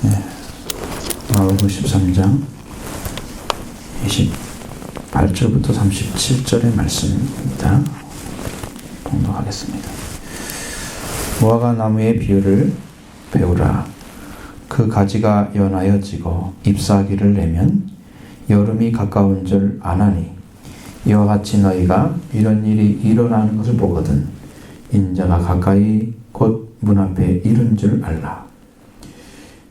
마가복음 13장 28절부터 37절의 말씀입니다. 봉독하겠습니다. 무화과 나무의 비유를 배우라. 그 가지가 연하여 지고 잎사귀를 내면 여름이 가까운 줄 아나니, 이와 같이 너희가 이런 일이 일어나는 것을 보거든 인자가 가까이 곧 문 앞에 이른 줄 알라.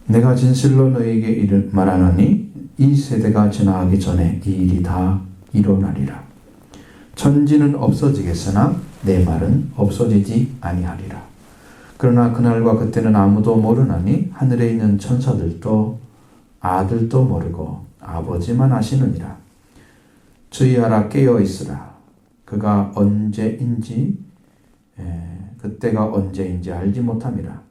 내가 진실로 너희에게 말하노니 이 세대가 지나가기 전에 이 일이 다 일어나리라. 천지는 없어지겠으나 내 말은 없어지지 아니하리라. 그러나 그날과 그때는 아무도 모르나니 하늘에 있는 천사들도 아들도 모르고 아버지만 아시느니라. 주의하라, 깨어 있으라. 그가 언제인지 그때가 언제인지 알지 못함이라.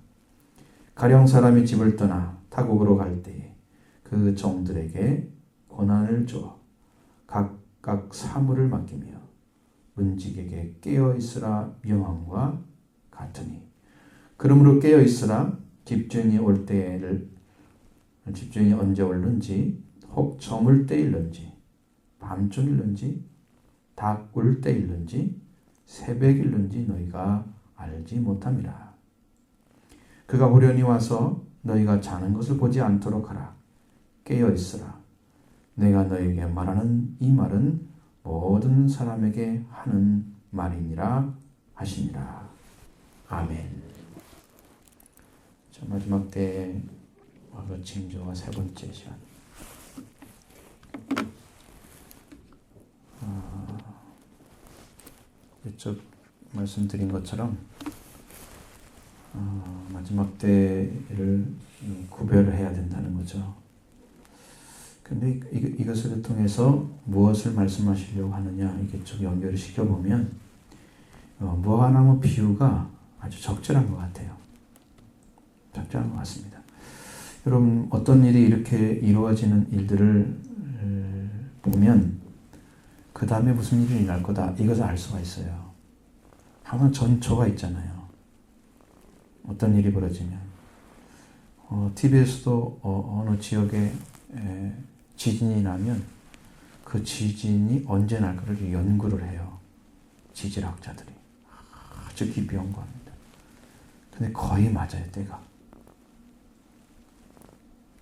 가령 사람이 집을 떠나 타국으로 갈 때에 그 종들에게 권한을 주어 각각 사물을 맡기며 문지기에게 깨어 있으라 명함과 같으니, 그러므로 깨어 있으라. 집주인이 언제 올는지, 혹 저물 때일는지, 밤중일는지, 닭 울 때일는지, 새벽일는지 너희가 알지 못함이라. 그가 후련히 와서 너희가 자는 것을 보지 않도록 하라. 깨어 있으라. 내가 너희에게 말하는 이 말은 모든 사람에게 하는 말이니라 하시니라. 아멘. 자, 마지막 때의 징조와 세 번째 시간. 쭉 말씀드린 것처럼 마지막 때를 구별을 해야 된다는 거죠. 근데 이것을 통해서 무엇을 말씀하시려고 하느냐, 이게 쭉 연결을 시켜보면 무화과나무 비유가 아주 적절한 것 같아요. 적절한 것 같습니다. 여러분, 어떤 일이 이렇게 이루어지는 일들을 보면 그 다음에 무슨 일이 일어날 거다, 이것을 알 수가 있어요. 항상 전초가 있잖아요. 어떤 일이 벌어지면 TV에서도 어느 지역에 지진이 나면 그 지진이 언제 날까를 연구를 해요. 지질학자들이 아주 깊이 연구합니다. 근데 거의 맞아요. 때가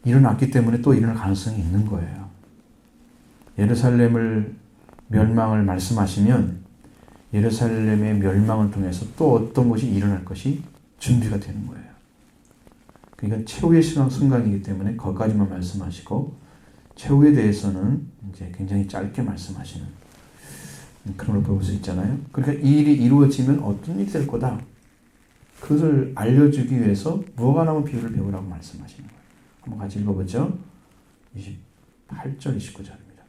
일어났기 때문에 또 일어날 가능성이 있는 거예요. 예루살렘을 멸망을 말씀하시면 예루살렘의 멸망을 통해서 또 어떤 것이 일어날 것이 준비가 되는 거예요. 이건 최후의 신앙 순간이기 때문에 거기까지만 말씀하시고, 최후에 대해서는 이제 굉장히 짧게 말씀하시는 그런 걸 볼 수 있잖아요. 그러니까 이 일이 이루어지면 어떤 일이 될 거다, 그것을 알려주기 위해서 무화과나무 비유를 배우라고 말씀하시는 거예요. 한번 같이 읽어보죠. 28절 29절입니다.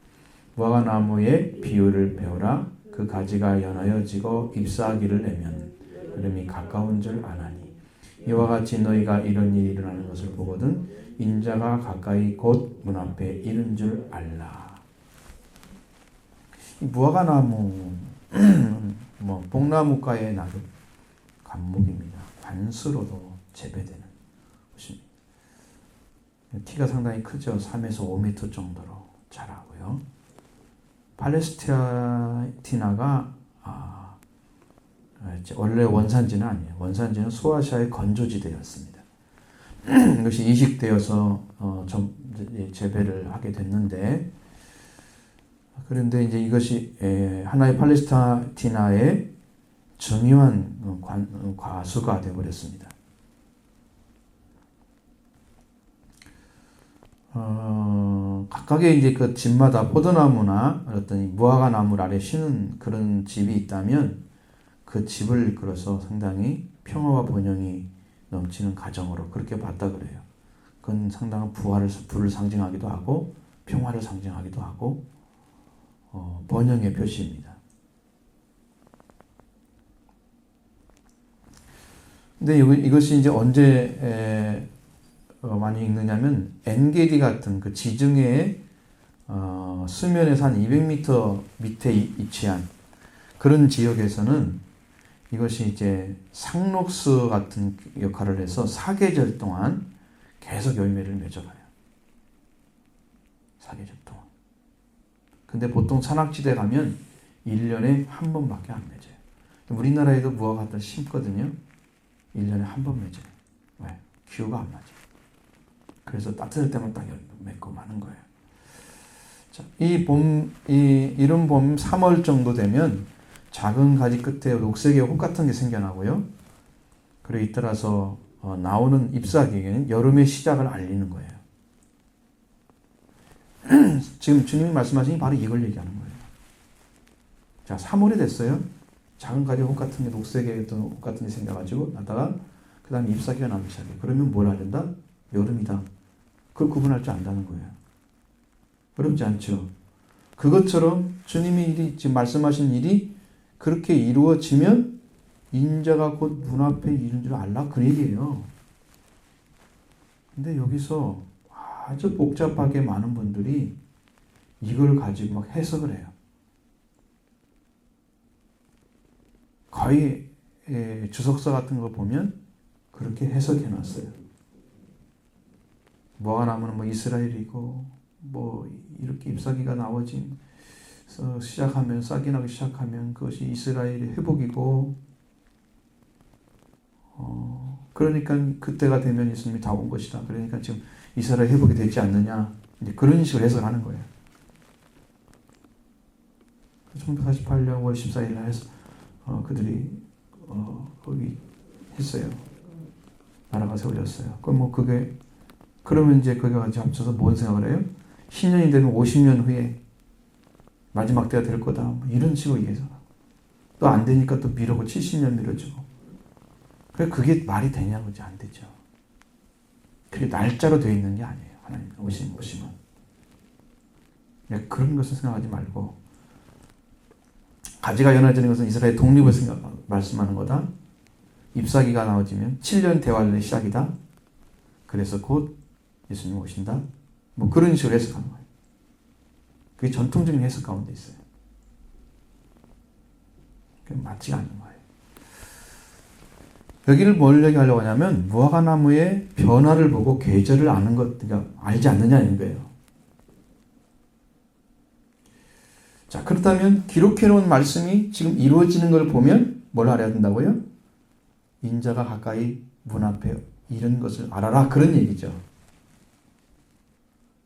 무화과나무의 비유를 배우라. 그 가지가 연하여 지고 잎사귀를 내면 여름이 가까운 줄 아나니, 이와 같이 너희가 이런 일이 일어나는 것을 보거든 인자가 가까이 곧 문 앞에 이른 줄 알라. 이 무화과나무 복나무가의 나루 관목입니다. 관수로도 재배되는 것입니다. 키가 상당히 크죠. 3에서 5m 정도로 자라고요. 팔레스티나가 원래 원산지는 아니에요. 원산지는 소아시아의 건조지대였습니다. 이것이 이식되어서 재배를 하게 됐는데, 그런데 이제 이것이 하나의 팔레스티나의 중요한 과수가 되어버렸습니다. 각각의 이제 그 집마다 포도나무나 어떤 무화과나무 아래 쉬는 그런 집이 있다면 그 집을 이끌어서 상당히 평화와 번영이 넘치는 가정으로 그렇게 봤다 그래요. 그건 상당한 부를 상징하기도 하고 평화를 상징하기도 하고 번영의 표시입니다. 근데 이것이 이제 언제 많이 읽느냐면, 엔게디 같은 그 지중해의 수면에서 한 200m 밑에 위치한 그런 지역에서는 이것이 이제 상록수 같은 역할을 해서 사계절 동안 계속 열매를 맺어가요. 사계절 동안. 근데 보통 산악지대 가면 1년에 한 번밖에 안 맺어요. 우리나라에도 무화과 갖다 심거든요. 1년에 한 번 맺어요. 왜? 기후가 안 맞아요. 그래서 따뜻할 때만 딱 맺고 마는 거예요. 자, 이른 봄 3월 정도 되면 작은 가지 끝에 녹색의 혹 같은 게 생겨나고요. 그리고 잇따라서 나오는 잎사귀에는 여름의 시작을 알리는 거예요. 지금 주님이 말씀하신 게 바로 이걸 얘기하는 거예요. 자, 3월이 됐어요. 작은 가지 혹 같은 게 녹색의 어떤 혹 같은 게 생겨가지고 나다가 그 다음에 잎사귀가 나오기 시작해. 그러면 뭘 알린다? 여름이다. 그걸 구분할 줄 안다는 거예요. 어렵지 않죠? 그것처럼 주님이 지금 말씀하신 일이 그렇게 이루어지면 인자가 곧 문 앞에 이른 줄 알라 그 얘기예요. 근데 여기서 아주 복잡하게 많은 분들이 이걸 가지고 막 해석을 해요. 거의 주석서 같은 거 보면 그렇게 해석해 놨어요. 무화과나무는 뭐 이스라엘이고 뭐 이렇게 잎사귀가 나와서 시작하면 싹이 나기 시작하면 그것이 이스라엘의 회복이고 그러니까 그때가 되면 예수님이 다 온 것이다. 그러니까 지금 이스라엘 회복이 되지 않느냐 이제 그런 식으로 해석하는 거예요. 1948년 5월 14일 날 해서 그들이 거기 했어요. 나라가 세워졌어요. 그게 그러면 이제 거기 같이 합쳐서 뭔 생각을 해요? 10년이 되면 50년 후에 마지막 때가 될 거다. 뭐 이런 식으로 얘기해서 또 안 되니까 또 미루고 70년 미뤄주고. 그래 그게 말이 되냐고지 안 되죠. 그게 날짜로 되어 있는 게 아니에요. 하나님 오시면. 그런 것을 생각하지 말고 가지가 연해지는 것은 이스라엘 독립을 말씀하는 거다. 잎사귀가 나오지면 7년 대환란의 시작이다. 그래서 곧 예수님 오신다. 뭐 그런 식으로 해석하는 거예요. 그게 전통적인 해석 가운데 있어요. 그게 맞지가 않는 거예요. 여기를 뭘 얘기하려고 하냐면 무화과 나무의 변화를 보고 계절을 아는 것, 그러니까 알지 않느냐는 거예요. 자, 그렇다면 기록해 놓은 말씀이 지금 이루어지는 걸 보면 뭘 알아야 된다고요? 인자가 가까이 문 앞에 이른 것을 알아라. 그런 얘기죠.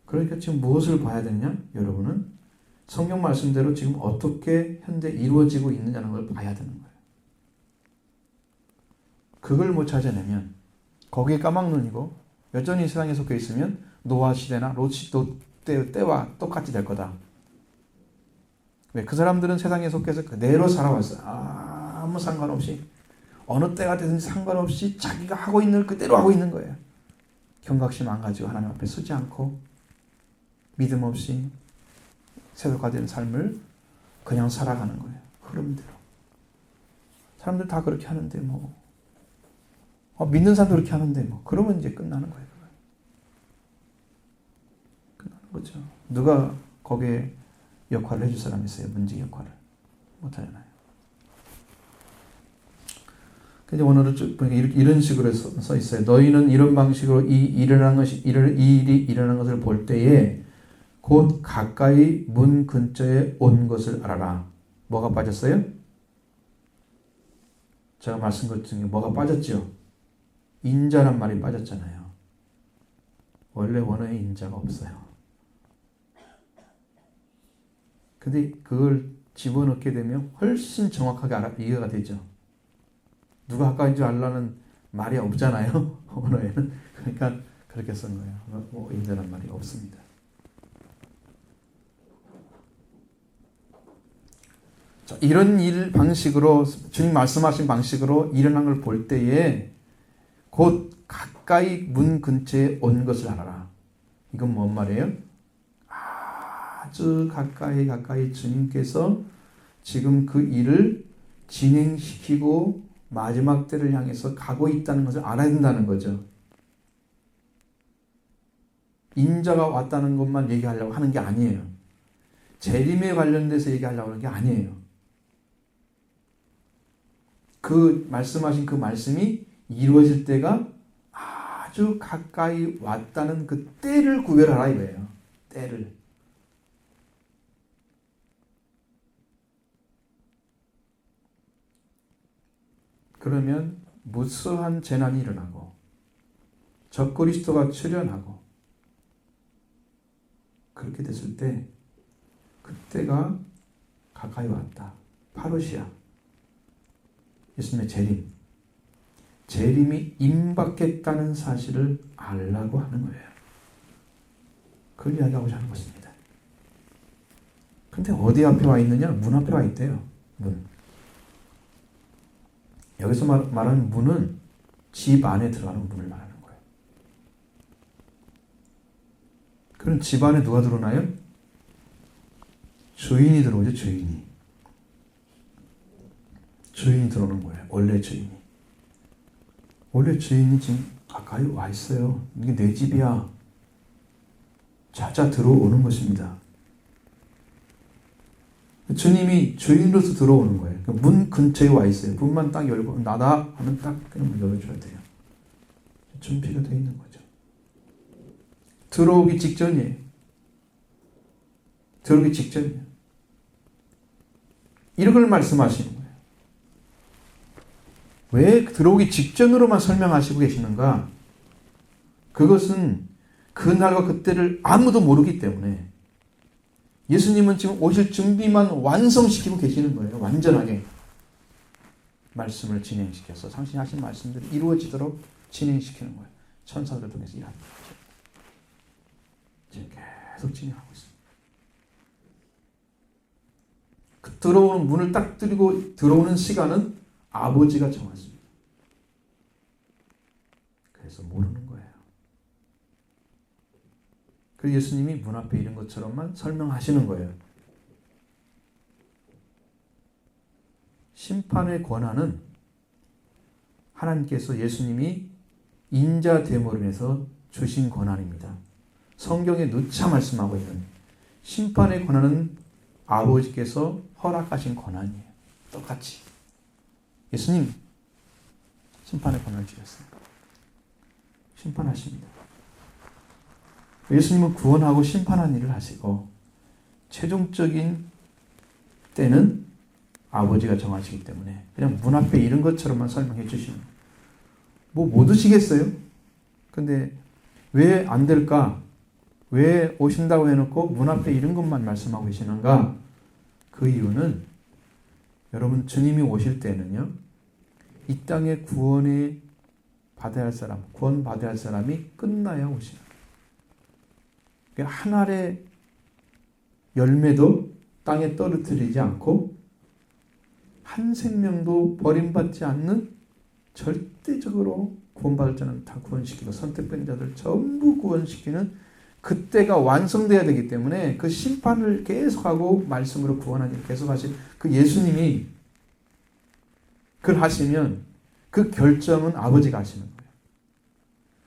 그러니까 지금 무엇을 봐야 되느냐? 여러분은 성경 말씀대로 지금 어떻게 현재 이루어지고 있느냐는 걸 봐야 되는 거예요. 그걸 못 찾아내면 거기에 까막눈이고 여전히 세상에 속해 있으면 노아 시대나 롯 때와 똑같이 될 거다. 왜? 그 사람들은 세상에 속해서 그대로 살아왔어요. 아무 상관없이 어느 때가 되든지 상관없이 자기가 하고 있는 걸 그대로 하고 있는 거예요. 경각심 안 가지고 하나님 앞에 서지 않고 믿음 없이 세속화된 삶을 그냥 살아가는 거예요. 흐름대로. 사람들 다 그렇게 하는데 뭐 믿는 사람도 그렇게 하는데 뭐 그러면 이제 끝나는 거예요. 끝나는 거죠. 누가 거기에 역할을 해줄 사람이 있어요. 문제 역할을. 못하잖아요. 근데 오늘은 이런 식으로 써 있어요. 너희는 이런 방식으로 이 일이 일어난 것을 볼 때에 곧 가까이 문 근처에 온 것을 알아라. 뭐가 빠졌어요? 제가 말씀 것 중에 뭐가 빠졌죠? 인자란 말이 빠졌잖아요. 원래 원어에 인자가 없어요. 근데 그걸 집어넣게 되면 훨씬 정확하게 이해가 되죠. 누가 가까이인 줄 알라는 말이 없잖아요. 언어에는. 그러니까 그렇게 쓴 거예요. 뭐 인자란 말이 없습니다. 자, 이런 일 방식으로 주님 말씀하신 방식으로 일어난 걸 볼 때에 곧 가까이 문 근처에 온 것을 알아라. 이건 뭔 말이에요? 아주 가까이 주님께서 지금 그 일을 진행시키고 마지막 때를 향해서 가고 있다는 것을 알아야 된다는 거죠. 인자가 왔다는 것만 얘기하려고 하는 게 아니에요. 재림에 관련돼서 얘기하려고 하는 게 아니에요. 그 말씀하신 그 말씀이 이루어질 때가 아주 가까이 왔다는 그 때를 구별하라 이거예요. 때를. 그러면 무수한 재난이 일어나고 적그리스도가 출현하고 그렇게 됐을 때 그때가 가까이 왔다. 파루시아. 예수님의 재림. 재림이 임박했다는 사실을 알라고 하는 거예요. 그걸 이야기하고자 하는 것입니다. 근데 어디 앞에 와 있느냐? 문 앞에 와 있대요. 문. 여기서 말하는 문은 집 안에 들어가는 문을 말하는 거예요. 그럼 집 안에 누가 들어오나요? 주인이 들어오죠. 주인이 들어오는 거예요. 원래 주인이. 원래 주인이 지금 가까이 와 있어요. 이게 내 집이야. 찾아 들어오는 것입니다. 주님이 주인으로서 들어오는 거예요. 문 근처에 와 있어요. 문만 딱 열고 나다 하면 딱 그냥 열어줘야 돼요. 준비가 되어 있는 거죠. 들어오기 직전이에요. 들어오기 직전이에요. 이런 걸 말씀하시는 거예요. 왜 들어오기 직전으로만 설명하시고 계시는가? 그것은 그날과 그때를 아무도 모르기 때문에 예수님은 지금 오실 준비만 완성시키고 계시는 거예요. 완전하게 말씀을 진행시켜서 상신하신 말씀들이 이루어지도록 진행시키는 거예요. 천사들을 통해서 일하는 거죠. 지금 계속 진행하고 있습니다. 그 들어오는 문을 딱 뚫고 들어오는 시간은 아버지가 정하십니다. 그래서 모르는 거예요. 그 예수님이 문 앞에 이런 것처럼만 설명하시는 거예요. 심판의 권한은 하나님께서 예수님이 인자됨으로 인해서 주신 권한입니다. 성경에 누차 말씀하고 있는 심판의 권한은 아버지께서 허락하신 권한이에요. 똑같이. 예수님 심판의 권한을 주셨어요. 심판하십니다. 예수님은 구원하고 심판한 일을 하시고 최종적인 때는 아버지가 정하시기 때문에 그냥 문 앞에 이런 것처럼만 설명해 주시는 뭐 못 오시겠어요? 근데 왜 안 될까? 왜 오신다고 해놓고 문 앞에 이런 것만 말씀하고 계시는가? 그 이유는 여러분 주님이 오실 때는요 이 땅에 구원 받아야 할 사람이 끝나야 오시는 한 알의 열매도 땅에 떨어뜨리지 않고 한 생명도 버림받지 않는 절대적으로 구원받을 자는 다 구원시키고 선택된 자들 전부 구원시키는 그때가 완성돼야 되기 때문에 그 심판을 계속하고 말씀으로 구원하는 일 계속하신 그 예수님이 그걸 하시면 그 결정은 아버지가 하시는 거예요.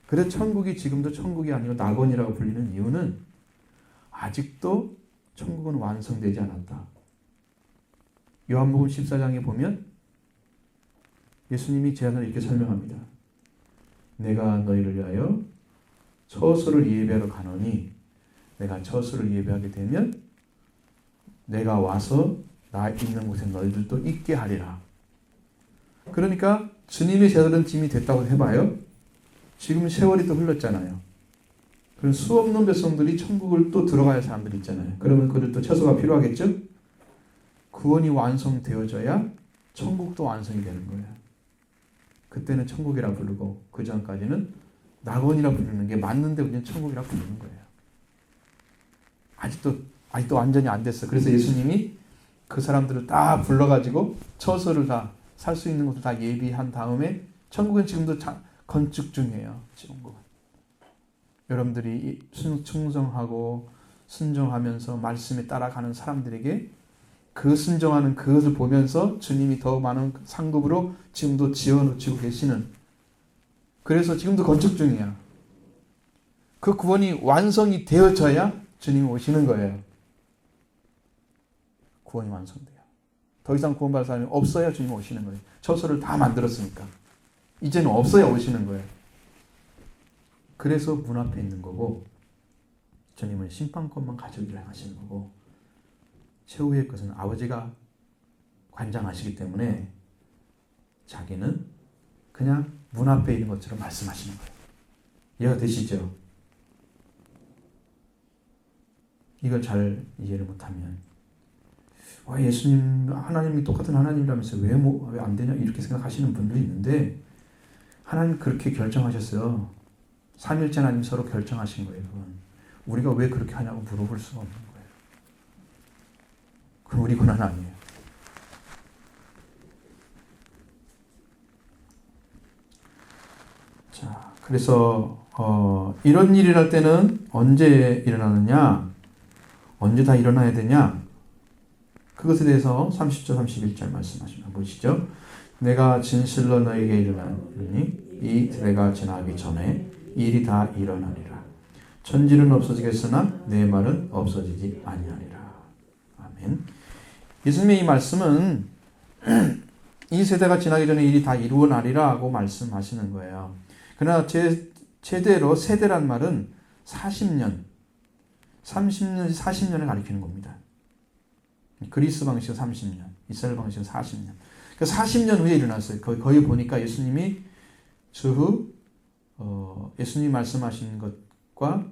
그래서 천국이 지금도 천국이 아니고 낙원이라고 불리는 이유는 아직도 천국은 완성되지 않았다. 요한복음 14장에 보면 예수님이 제안을 이렇게 설명합니다. 내가 너희를 위하여 처소를 예배하러 가노니 내가 처소를 예배하게 되면 내가 와서 나 있는 곳에 너희들도 있게 하리라. 그러니까 주님의 제자들은 짐이 됐다고 해봐요. 지금 세월이 또 흘렀잖아요. 그럼 수없는 백성들이 천국을 또 들어가야 할 사람들이 있잖아요. 그러면 그들도 처소가 필요하겠죠? 구원이 완성되어져야 천국도 완성이 되는 거예요. 그때는 천국이라 부르고 그 전까지는 낙원이라 부르는 게 맞는데 그냥 천국이라 부르는 거예요. 아직도 완전히 안 됐어. 그래서 예수님이 그 사람들을 다 불러가지고 처소를 다 살 수 있는 곳을 다 예비한 다음에 천국은 지금도 건축 중이에요. 천국은. 여러분들이 충성하고 순종하면서 말씀에 따라가는 사람들에게 그 순종하는 그것을 보면서 주님이 더 많은 상급으로 지금도 지어놓고 계시는 그래서 지금도 건축 중이야. 그 구원이 완성이 되어져야 주님이 오시는 거예요. 구원이 완성돼요. 더 이상 구원받을 사람이 없어야 주님이 오시는 거예요. 처소를 다 만들었으니까. 이제는 없어야 오시는 거예요. 그래서 문 앞에 있는 거고 주님은 심판권만 가지고 하시는 거고 최후의 것은 아버지가 관장하시기 때문에 자기는 그냥 문 앞에 있는 것처럼 말씀하시는 거예요. 이해가 되시죠? 이걸 잘 이해를 못하면 예수님, 하나님이 똑같은 하나님이라면서 왜 안 되냐 이렇게 생각하시는 분들이 있는데 하나님 그렇게 결정하셨어요. 삼일째 하나님 서로 결정하신 거예요. 그건. 우리가 왜 그렇게 하냐고 물어볼 수가 없는 거예요. 그건 우리 권한 아니에요. 자, 그래서 이런 일이 일어날 때는 언제 일어나느냐? 언제 다 일어나야 되냐? 그것에 대해서 30절, 31절 말씀하시면 보시죠. 내가 진실로 너에게 이르노니 이 때가 지나기 전에 이 일이 다 일어나리라. 천지는 없어지겠으나 내 말은 없어지지 아니하리라. 아멘. 예수님의 이 말씀은 이 세대가 지나기 전에 일이 다 이루어나리라고 말씀하시는 거예요. 그러나 제대로 세대란 말은 40년, 30년, 40년을 가리키는 겁니다. 그리스 방식은 30년, 이스라엘 방식은 40년. 그러니까 40년 후에 일어났어요. 거기 보니까 예수님이 주후 예수님 말씀하신 것과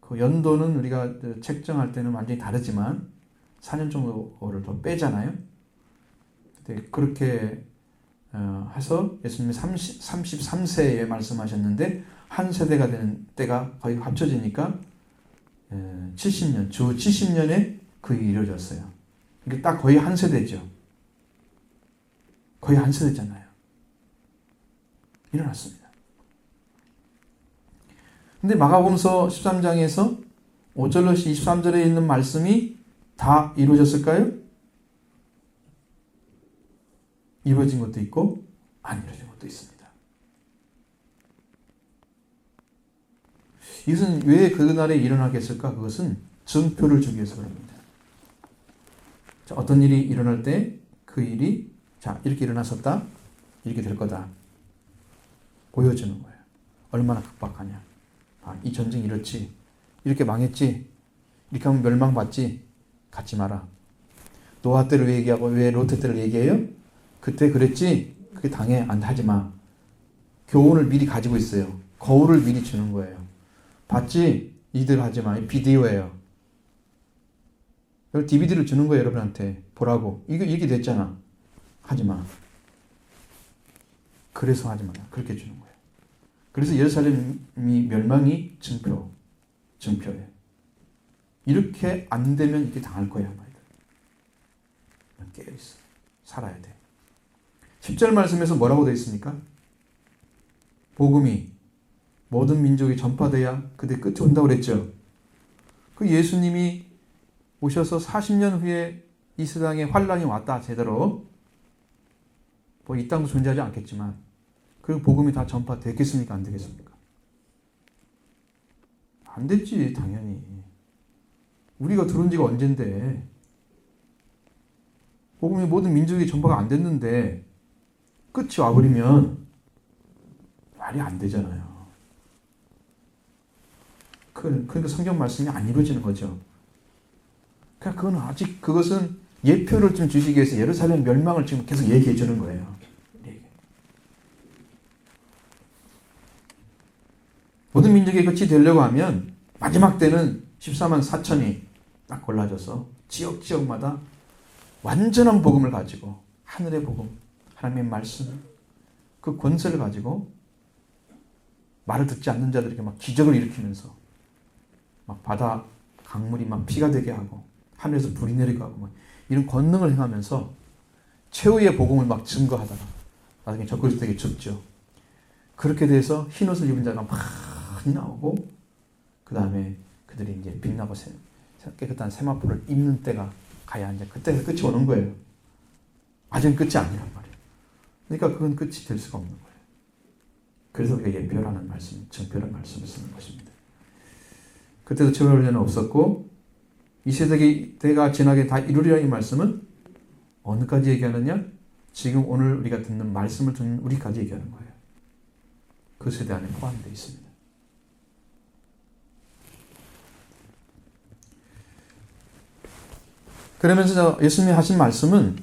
그 연도는 우리가 책정할 때는 완전히 다르지만 4년 정도를 더 빼잖아요. 근데 그렇게 해서 예수님이 33세에 말씀하셨는데 한 세대가 되는 때가 거의 합쳐지니까 70년, 주 70년에 그게 이루어졌어요. 이게 딱 거의 한 세대죠. 거의 한 세대잖아요. 일어났습니다. 근데 마가복음서 13장에서 5절로 23절에 있는 말씀이 다 이루어졌을까요? 이루어진 것도 있고 안 이루어진 것도 있습니다. 이것은 왜 그날에 일어나게 했을까? 그것은 증표를 주기 위해서 그럽니다. 자, 어떤 일이 일어날 때 그 일이 이렇게 일어났었다. 이렇게 될 거다. 보여주는 거예요. 얼마나 각박하냐. 이 전쟁이 이렇지. 이렇게 망했지. 이렇게 하면 멸망받지. 갖지 마라. 노아 때를 왜 얘기하고 왜 롯데 때를 얘기해요? 그때 그랬지. 그게 당해. 안 하지 마. 교훈을 미리 가지고 있어요. 거울을 미리 주는 거예요. 봤지? 이들 하지 마. 비디오예요. DVD를 주는 거예요. 여러분한테. 보라고. 이거 이렇게 됐잖아. 하지 마. 그래서 하지 마라. 그렇게 주는 거예요. 그래서 예루살렘이 멸망이 증표예요. 이렇게 안 되면 이렇게 당할 거야. 깨어있어. 살아야 돼. 10절 말씀에서 뭐라고 되어 있습니까? 복음이 모든 민족이 전파돼야 그때 끝이 온다고 그랬죠. 그 예수님이 오셔서 40년 후에 이 세상에 환란이 왔다 제대로 이 땅도 존재하지 않겠지만 그 복음이 다 전파됐겠습니까? 안 되겠습니까? 안 됐지 당연히. 우리가 들어온 지가 언젠데 복음이 모든 민족이 전파가 안 됐는데 끝이 와버리면 말이 안 되잖아요. 그러니까 성경 말씀이 안 이루어지는 거죠. 그러니까 그건 아직 그것은 예표를 좀 주시기 위해서 예루살렘 멸망을 지금 계속 얘기해 주는 거예요. 모든 민족의 끝이 되려고 하면 마지막 때는 14만 4천이 딱 골라져서 지역마다 완전한 복음을 가지고 하늘의 복음, 하나님의 말씀, 그 권세를 가지고 말을 듣지 않는 자들에게 막 기적을 일으키면서 막 바다 강물이 막 피가 되게 하고 하늘에서 불이 내리고 하고 막 이런 권능을 행하면서 최후의 복음을 막 증거하다가 나중에 적그리스도에게 죽죠. 그렇게 돼서 흰옷을 입은 자가 많이 나오고 그 다음에 그들이 이제 빛나고 깨끗한 세마포를 입는 때가 가야 이제 그때가 끝이 오는 거예요. 아직은 끝이 아니란 말이에요. 그러니까 그건 끝이 될 수가 없는 거예요. 그래서 우리가 예표라는 말씀, 증표라는 말씀을 쓰는 것입니다. 그때도 최후의 없었고 이 세대가 지나게 다 이루리라 이 말씀은 어느까지 얘기하느냐? 지금 오늘 우리가 듣는 말씀을 듣는 우리까지 얘기하는 거예요. 그 세대 안에 포함되어 있습니다. 그러면서 예수님이 하신 말씀은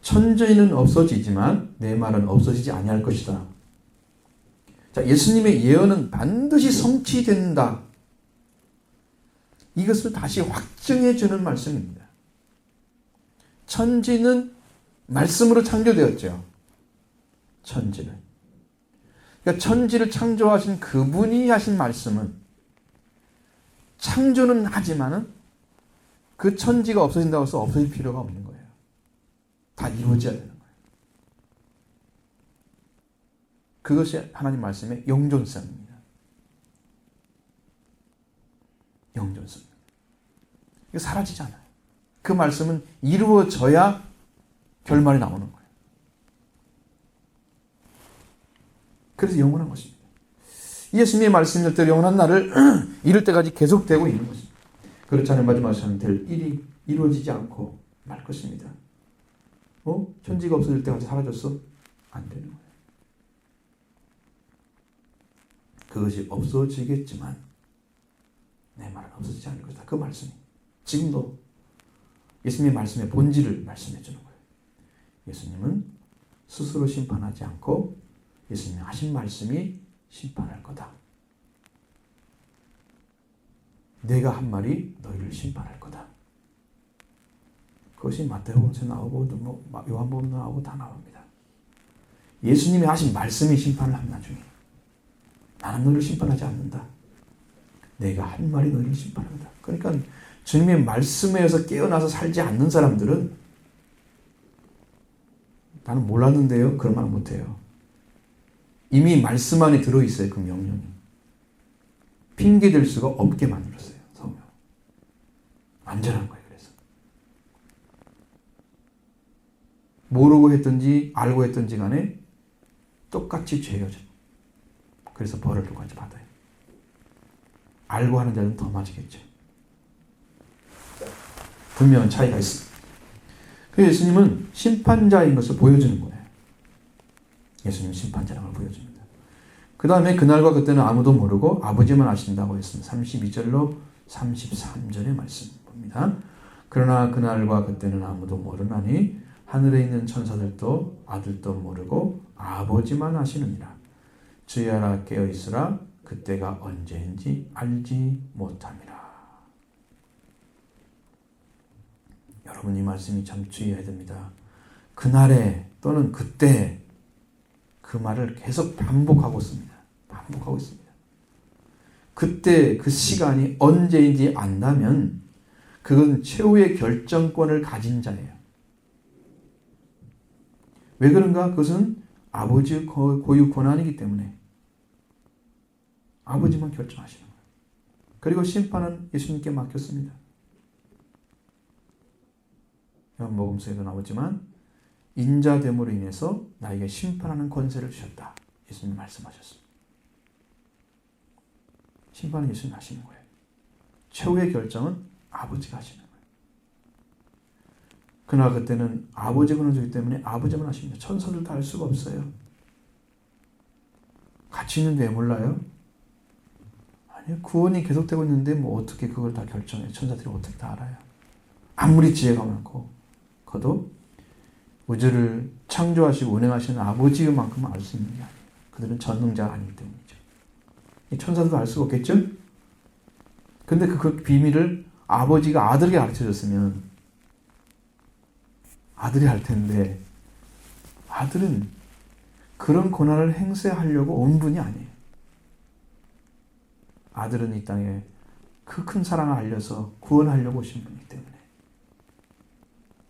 천지는 없어지지만 내 말은 없어지지 아니할 것이다. 자, 예수님의 예언은 반드시 성취된다. 이것을 다시 확증해 주는 말씀입니다. 천지는 말씀으로 창조되었죠. 천지는. 그러니까 천지를 창조하신 그분이 하신 말씀은 창조는 하지만은 그 천지가 없어진다고 해서 없어질 필요가 없는 거예요. 다 이루어져야 되는 거예요. 그것이 하나님 말씀의 영존성입니다. 영존성. 이거 사라지지 않아요. 그 말씀은 이루어져야 결말이 나오는 거예요. 그래서 영원한 것입니다. 예수님의 말씀이 절대로 영원한 날을 이룰 때까지 계속되고 있는 것입니다. 그렇지 않으면 마지막 시간은 될 일이 이루어지지 않고 말 것입니다. 천지가 없어질 때까지 사라졌어? 안 되는 거예요. 그것이 없어지겠지만 내 말은 없어지지 않을 것이다. 그 말씀이 지금도 예수님의 말씀의 본질을 말씀해 주는 거예요. 예수님은 스스로 심판하지 않고 예수님이 하신 말씀이 심판할 거다. 내가 한 말이 너희를 심판할 거다. 그것이 마태복음에 나오고 요한복음에 나오고 다 나옵니다. 예수님이 하신 말씀이 심판을 합니다. 나중에. 나는 너희를 심판하지 않는다. 내가 한 말이 너희를 심판한다. 그러니까 주님의 말씀에서 깨어나서 살지 않는 사람들은 나는 몰랐는데요. 그런 말 못해요. 이미 말씀 안에 들어있어요. 그 명령이. 핑계댈 수가 없게 만들었어요. 성경. 완전한 거예요. 그래서. 모르고 했든지 알고 했든지 간에 똑같이 죄예요. 그래서 벌을 똑같이 받아요. 알고 하는 자는 더 맞으겠죠. 분명한 차이가 있습니다. 그래서 예수님은 심판자인 것을 보여주는 거예요. 예수님은 심판자라는 걸 보여줍니다. 그 다음에 그날과 그때는 아무도 모르고 아버지만 아신다고 했습니다. 32절로 33절의 말씀 봅니다. 그러나 그날과 그때는 아무도 모르나니 하늘에 있는 천사들도 아들도 모르고 아버지만 아시느니라. 주의하라 깨어있으라 그때가 언제인지 알지 못함이라. 여러분 이 말씀이 참 주의해야 됩니다. 그날에 또는 그때 그 말을 계속 반복하고 있습니다. 반복하고 있습니다. 그때 그 시간이 언제인지 안다면 그건 최후의 결정권을 가진 자예요. 왜 그런가? 그것은 아버지의 고유 권한이기 때문에 아버지만 결정하시는 거예요. 그리고 심판은 예수님께 맡겼습니다. 요한복음서에도 나오지만 인자됨으로 인해서 나에게 심판하는 권세를 주셨다. 예수님 말씀하셨습니다. 심판은 예수님이 하시는 거예요. 최후의 결정은 아버지가 하시는 거예요. 그러나 그때는 아버지 권한을 주기 때문에 아버지만 하십니다. 천사들도 알 수가 없어요. 같이 있는데 왜 몰라요? 아니요. 구원이 계속되고 있는데 뭐 어떻게 그걸 다 결정해요? 천사들이 어떻게 다 알아요? 아무리 지혜가 많고 그도 우주를 창조하시고 운행하시는 아버지만큼은 알 수 있는 게 아니에요. 그들은 전능자가 아니기 때문이죠. 이 천사들도 알 수가 없겠죠? 근데 그 비밀을 아버지가 아들에게 가르쳐줬으면 아들이 할 텐데 아들은 그런 권한을 행사하려고 온 분이 아니에요. 아들은 이 땅에 그 큰 사랑을 알려서 구원하려고 오신 분이기 때문에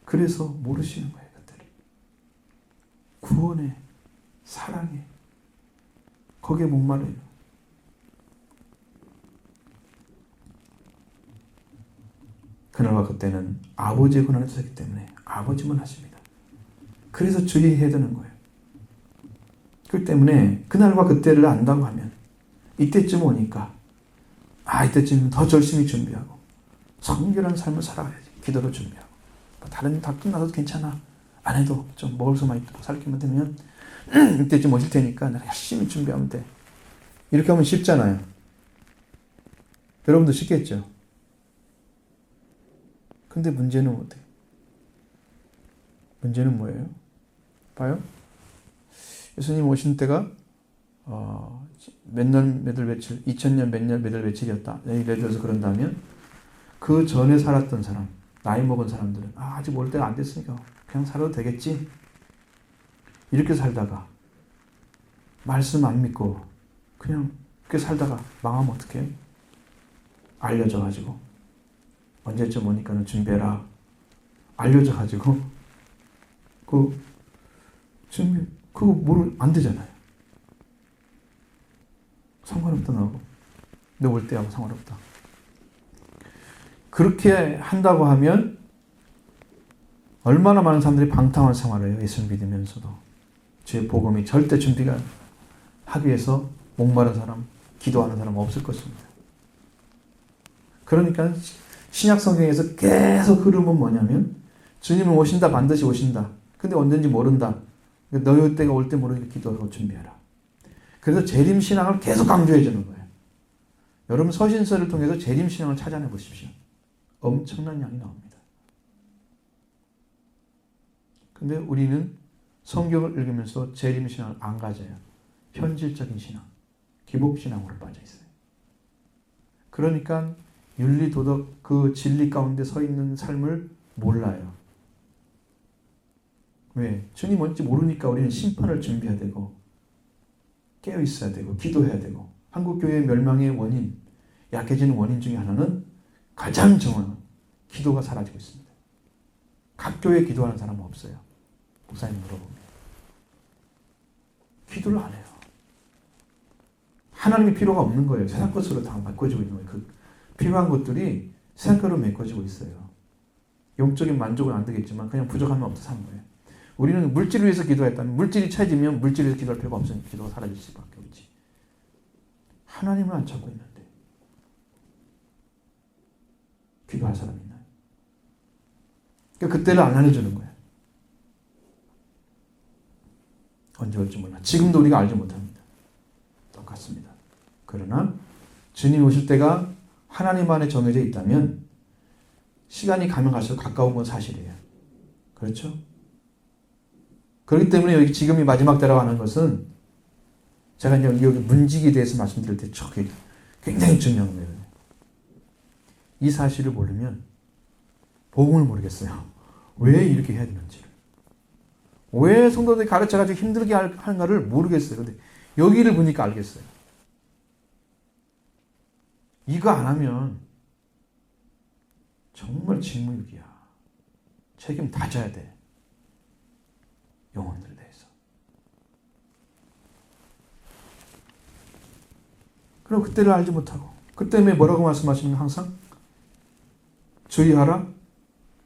그래서 모르시는 거예요. 구원에, 사랑에, 거기에 목마르요. 그날과 그때는 아버지의 권한을 주셨기 때문에 아버지만 하십니다. 그래서 주의해야 되는 거예요. 그렇기 때문에 그날과 그때를 안다고 하면 이때쯤 오니까 이때쯤 더 열심히 준비하고 성결한 삶을 살아야지. 기도로 준비하고 다른 다 끝나도 괜찮아. 안 해도 좀 먹을 수만 있고 살기만 되면 이때쯤 오실 테니까 내가 열심히 준비하면 돼. 이렇게 하면 쉽잖아요. 여러분도 쉽겠죠? 근데 문제는 어때요? 문제는 뭐예요? 봐요. 예수님 오신 때가 몇 년 몇월 며칠, 2000년 몇 년 몇월 며칠이었다. 예를 들어서 그런다면 그 전에 살았던 사람, 나이 먹은 사람들은 아직 올 때가 안 됐으니까 그냥 살아도 되겠지. 이렇게 살다가 말씀 안 믿고 그냥 그렇게 살다가 망하면 어떡해요? 알려져가지고 언제쯤 오니까는 준비해라. 알려져가지고 그거 안 되잖아요. 상관없다 나하고 내 올 때하고 상관없다. 그렇게 한다고 하면 얼마나 많은 사람들이 방탕한 생활을 해요. 예수를 믿으면서도 주의 복음이 절대 준비가 하기 위해서 목마른 사람, 기도하는 사람 없을 것입니다. 그러니까 신약 성경에서 계속 흐름은 뭐냐면 주님은 오신다, 반드시 오신다. 근데 언제인지 모른다. 너희 때가 올 때 모르니까 기도하고 준비해라. 그래서 재림신앙을 계속 강조해 주는 거예요. 여러분 서신서를 통해서 재림신앙을 찾아내 보십시오. 엄청난 양이 나옵니다. 근데 우리는 성경을 읽으면서 재림신앙을 안 가져요. 현실적인 신앙, 기복신앙으로 빠져 있어요. 그러니까 윤리, 도덕, 그 진리 가운데 서 있는 삶을 몰라요. 왜? 주님 뭔지 모르니까 우리는 심판을 준비해야 되고 깨어 있어야 되고 기도해야 되고 한국교회의 멸망의 원인, 약해지는 원인 중에 하나는 가장 정확한 기도가 사라지고 있습니다. 각 교회에 기도하는 사람은 없어요. 목사님 물어보면. 기도를 안 해요. 하나님의 필요가 없는 거예요. 세상 것으로 다 메꿔지고 있는 거예요. 그 필요한 것들이 세상 것으로 메꿔지고 있어요. 영적인 만족은 안 되겠지만 그냥 부족함이 없어서 하는 거예요. 우리는 물질을 위해서 기도했다면 물질이 차지면 물질을 위해서 기도할 필요가 없으니까 기도가 사라질 수밖에 없지. 하나님을 안 찾고 있는데 기도할 사람이 있나요? 그러니까 그때를 안 알려주는 거예요. 언제 올지 몰라. 지금도 우리가 알지 못합니다. 똑같습니다. 그러나 주님 오실 때가 하나님 안에 정해져 있다면 시간이 가면 갈수록 가까운 건 사실이에요. 그렇죠? 그렇기 때문에 여기 지금이 마지막 때라고 하는 것은 제가 이제 여기 문직에 대해서 말씀드릴 때 굉장히 중요한 거예요. 이 사실을 모르면 복음을 모르겠어요. 왜 이렇게 해야 되는지를. 왜 성도들이 가르쳐가지고 힘들게 하는가를 모르겠어요. 근데 여기를 보니까 알겠어요. 이거 안 하면 정말 직무유기야. 책임 다 져야 돼. 영혼들에 대해서. 그럼 그때를 알지 못하고 그 때문에 뭐라고 말씀하시는 항상 주의하라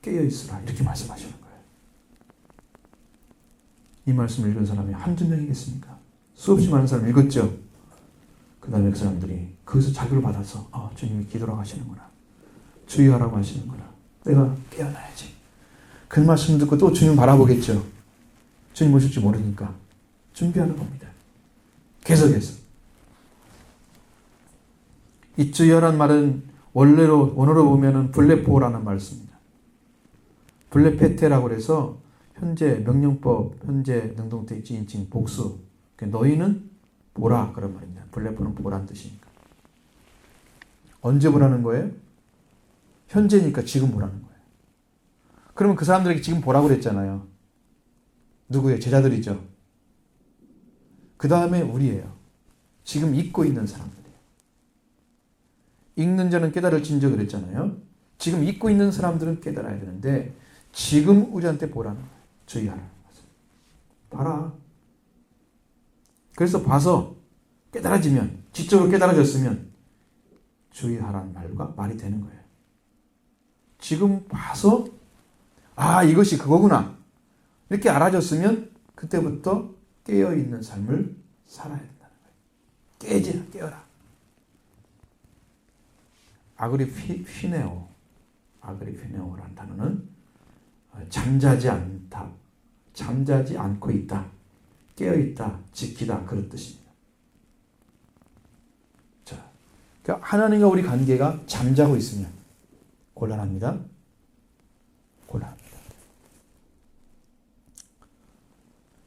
깨어있으라 이렇게 말씀하시는 거예요. 이 말씀을 읽은 사람이 한두 명이겠습니까? 수없이 많은 사람 읽었죠. 그 다음에 그 사람들이 거기서 자극을 받아서 주님이 기도라고 하시는구나. 주의하라고 하시는구나. 내가 깨어나야지. 그 말씀 듣고 또 주님 바라보겠죠. 주님 오실지 모르니까 준비하는 겁니다. 계속해서. 이 주의하라는 말은 원어로 보면은 블레포라는 말씀입니다. 블레페테라고 해서 현재 명령법, 현재 능동태, 지인칭, 복수. 너희는 보라 그런 말입니다. 블레포는 보라는 뜻이니까. 언제 보라는 거예요? 현재니까 지금 보라는 거예요. 그러면 그 사람들에게 지금 보라고 그랬잖아요. 누구예요? 제자들이죠. 그 다음에 우리예요. 지금 읽고 있는 사람들이에요. 읽는 자는 깨달을 진저 그랬잖아요. 지금 읽고 있는 사람들은 깨달아야 되는데 지금 우리한테 보라는 거예요. 주의하라. 봐라. 그래서 봐서 깨달아지면, 지적으로 깨달아졌으면 주의하라는 말이 되는 거예요. 지금 봐서 이것이 그거구나. 이렇게 알아졌으면 그때부터 깨어있는 삶을 살아야 된다는 거예요. 깨어라. 아그리피네오라는 단어는 잠자지 않다, 잠자지 않고 있다, 깨어있다, 지키다 그런 뜻입니다. 자, 그러니까 하나님과 우리 관계가 잠자고 있으면 곤란합니다.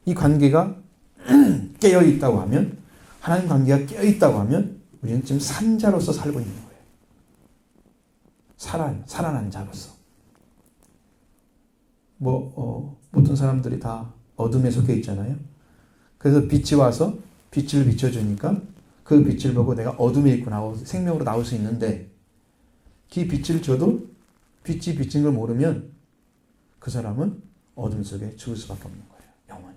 이 관계가 깨어 있다고 하면, 하나님 관계가 깨어 있다고 하면 우리는 지금 산자로서 살고 있는 거예요. 살아난 자로서. 모든 사람들이 다 어둠에 속해 있잖아요. 그래서 빛이 와서 빛을 비춰주니까 그 빛을 보고 내가 어둠에 있구나 생명으로 나올 수 있는데, 그 빛을 줘도 빛이 비친 걸 모르면 그 사람은 어둠 속에 죽을 수밖에 없는 거예요. 영원히.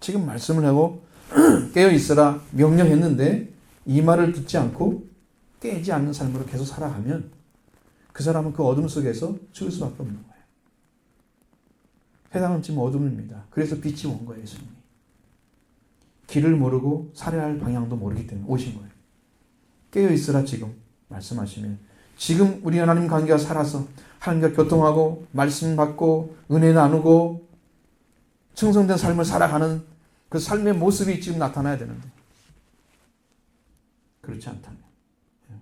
지금 말씀을 하고 깨어있으라 명령했는데 이 말을 듣지 않고 깨지 않는 삶으로 계속 살아가면 그 사람은 그 어둠 속에서 죽을 수밖에 없는 거예요. 세상은 지금 어둠입니다. 그래서 빛이 온 거예요. 예수님이. 길을 모르고 살아야 할 방향도 모르기 때문에 오신 거예요. 깨어있으라 지금 말씀하시면, 지금 우리 하나님 관계가 살아서 하나님과 교통하고 말씀 받고 은혜 나누고 충성된 삶을 살아가는 그 삶의 모습이 지금 나타나야 되는데 그렇지 않다면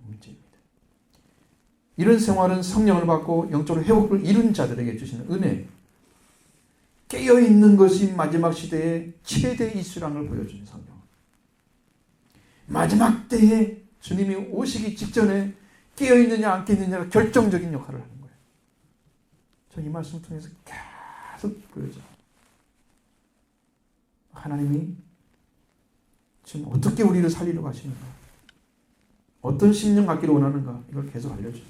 문제입니다. 이런 생활은 성령을 받고 영적으로 회복을 이룬 자들에게 주시는 은혜, 깨어있는 것이 마지막 시대의 최대 이슈라는 걸 보여주는 성경. 마지막 때에 주님이 오시기 직전에 깨어있느냐 안 깨어있느냐가 결정적인 역할을 하는 거예요. 저 이 말씀을 통해서 계속 보여줘요. 하나님이 지금 어떻게 우리를 살리려고 하시는가, 어떤 심령 갖기를 원하는가, 이걸 계속 알려줘요.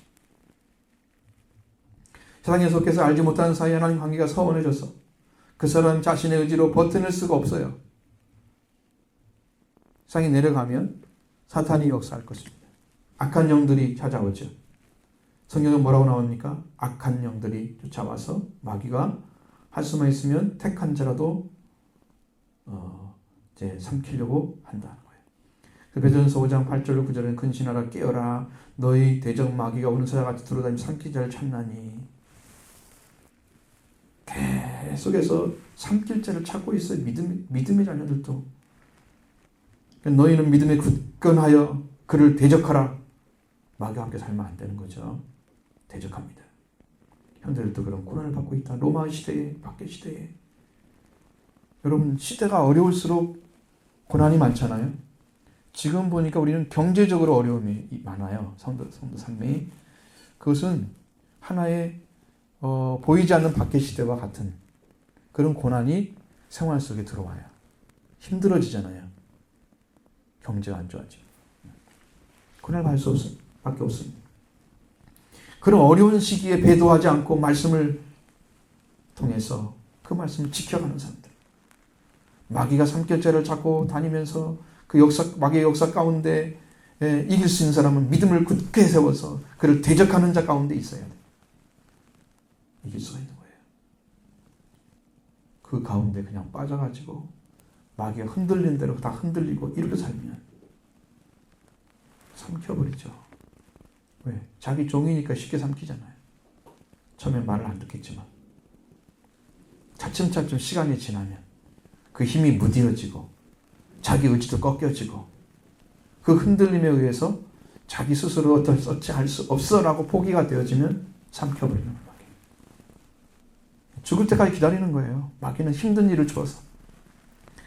세상에 속해서 알지 못하는 사이에 하나님 관계가 서원해져서 그 사람 자신의 의지로 버텨낼 수가 없어요. 세상에 내려가면 사탄이 역사할 것입니다. 악한 영들이 찾아오죠. 성경은 뭐라고 나옵니까? 악한 영들이 쫓아와서 마귀가 할 수만 있으면 택한 자라도 이제 삼키려고 한다는 거예요. 그 베드로전서 5장 8절 9절에는 근신하라 깨어라 너희 대적 마귀가 오는 사자같이 두루다니며 삼킬 자를 찾나니. 계속해서 삼킬 자를 찾고 있어요. 믿음의 자녀들도. 너희는 믿음에 굳건하여 그를 대적하라. 마귀와 함께 살면 안 되는 거죠. 대적합니다. 현대들도 그런 고난을 받고 있다. 로마 시대에, 박해 시대에. 여러분, 시대가 어려울수록 고난이 많잖아요. 지금 보니까 우리는 경제적으로 어려움이 많아요. 성도 삶이. 그것은 하나의 보이지 않는 박해 시대와 같은 그런 고난이 생활 속에 들어와요. 힘들어지잖아요. 경제가 안 좋아지고. 고난을 받을 수밖에 없습니다. 그런 어려운 시기에 배도하지 않고 말씀을 통해서 그 말씀을 지켜가는 사람들. 마귀가 삼킬자를 잡고 다니면서 그 마귀의 역사 가운데 이길 수 있는 사람은 믿음을 굳게 세워서 그를 대적하는 자 가운데 있어야 돼. 이길 수가 있는 거예요. 그 가운데 그냥 빠져가지고 마귀가 흔들린 대로 다 흔들리고 이렇게 살면 삼켜버리죠. 왜? 자기 종이니까 쉽게 삼키잖아요. 처음엔 말을 안 듣겠지만 차츰차츰 시간이 지나면 그 힘이 무뎌지고 자기 의지도 꺾여지고 그 흔들림에 의해서 자기 스스로 어찌 할 수 없어라고 포기가 되어지면 삼켜버리는 거예요. 죽을 때까지 기다리는 거예요. 마귀는 힘든 일을 주어서.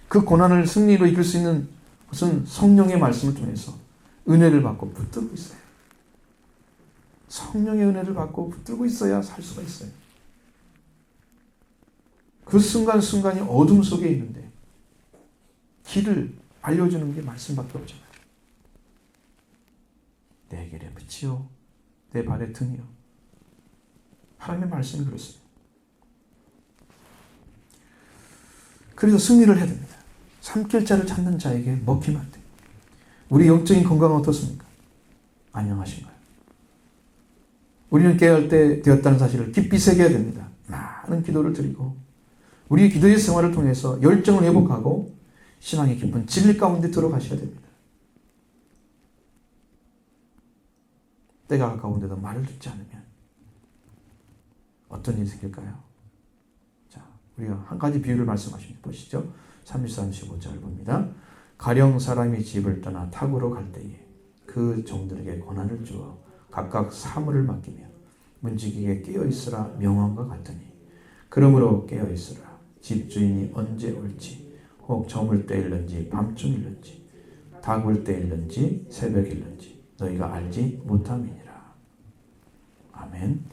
그 고난을 승리로 이길 수 있는 것은 성령의 말씀을 통해서 은혜를 받고 붙들고 있어요. 성령의 은혜를 받고 붙들고 있어야 살 수가 있어요. 그 순간순간이 어둠 속에 있는데 길을 알려주는 게 말씀밖에 없잖아요. 내 길에 빛이요 내 발에 등이요. 하나님의 말씀이 그렇습니다. 그래서 승리를 해야 됩니다. 삼킬 자를 찾는 자에게 먹히면 안 돼요. 우리 영적인 건강은 어떻습니까? 안녕하신가요? 우리는 깨어날 때 되었다는 사실을 깊이 새겨야 됩니다. 많은 기도를 드리고 우리의 기도의 생활을 통해서 열정을 회복하고 신앙의 깊은 진리 가운데 들어가셔야 됩니다. 때가 가까운데도 말을 듣지 않으면 어떤 일이 생길까요? 자, 우리가 한 가지 비유를 말씀하십니다. 보시죠. 33, 15절 봅니다. 가령 사람이 집을 떠나 타고로 갈 때에 그 종들에게 권한을 주어 각각 사물을 맡기며 문지기에 깨어있으라 명함과 같으니 그러므로 깨어있으라. 집주인이 언제 올지, 혹 저물 때일는지 밤중일는지 닭울 때일는지 새벽일는지 너희가 알지 못함이니라. 아멘.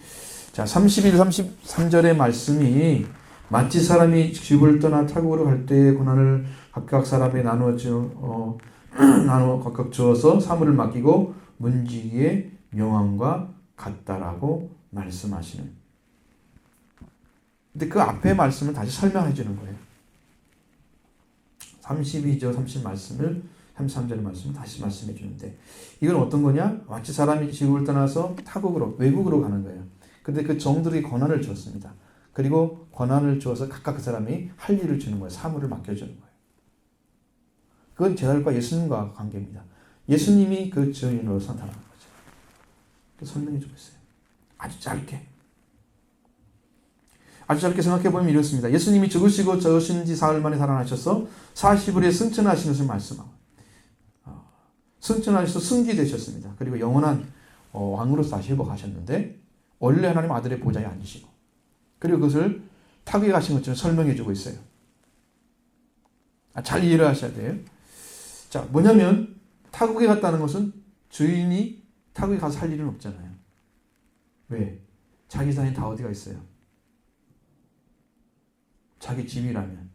자, 31, 33절의 말씀이 마치 사람이 집을 떠나 타국으로 갈 때의 고난을 각각 사람에 나누어 각각 주어서 사물을 맡기고 문지기의 명함과 같다라고 말씀하시는. 근데 그 앞에 말씀을 다시 설명해 주는 거예요. 32절 33절의 말씀을 다시 말씀해 주는데, 이건 어떤 거냐? 마치 사람이 지구를 떠나서 타국으로, 외국으로 가는 거예요. 근데 그 종들이 권한을 주었습니다. 그리고 권한을 주어서 각각 그 사람이 할 일을 주는 거예요. 사물을 맡겨주는 거예요. 그건 제자들과 예수님과 관계입니다. 예수님이 그 주인으로 나타나는 거죠. 설명해 주고 있어요. 아주 짧게 생각해보면 이렇습니다. 예수님이 죽으시고 저으신 지 사흘 만에 살아나셔서 40일에 승천하신 것을 말씀하고, 승천하셔서 승기되셨습니다. 그리고 영원한 왕으로 다시 회복하셨는데, 원래 하나님 아들의 보좌에 앉으시고, 그리고 그것을 타국에 가신 것처럼 설명해 주고 있어요. 잘 이해를 하셔야 돼요. 자, 뭐냐면 타국에 갔다는 것은 주인이 타국에 가서 할 일은 없잖아요. 왜? 자기 산이 다 어디가 있어요? 자기 집이라면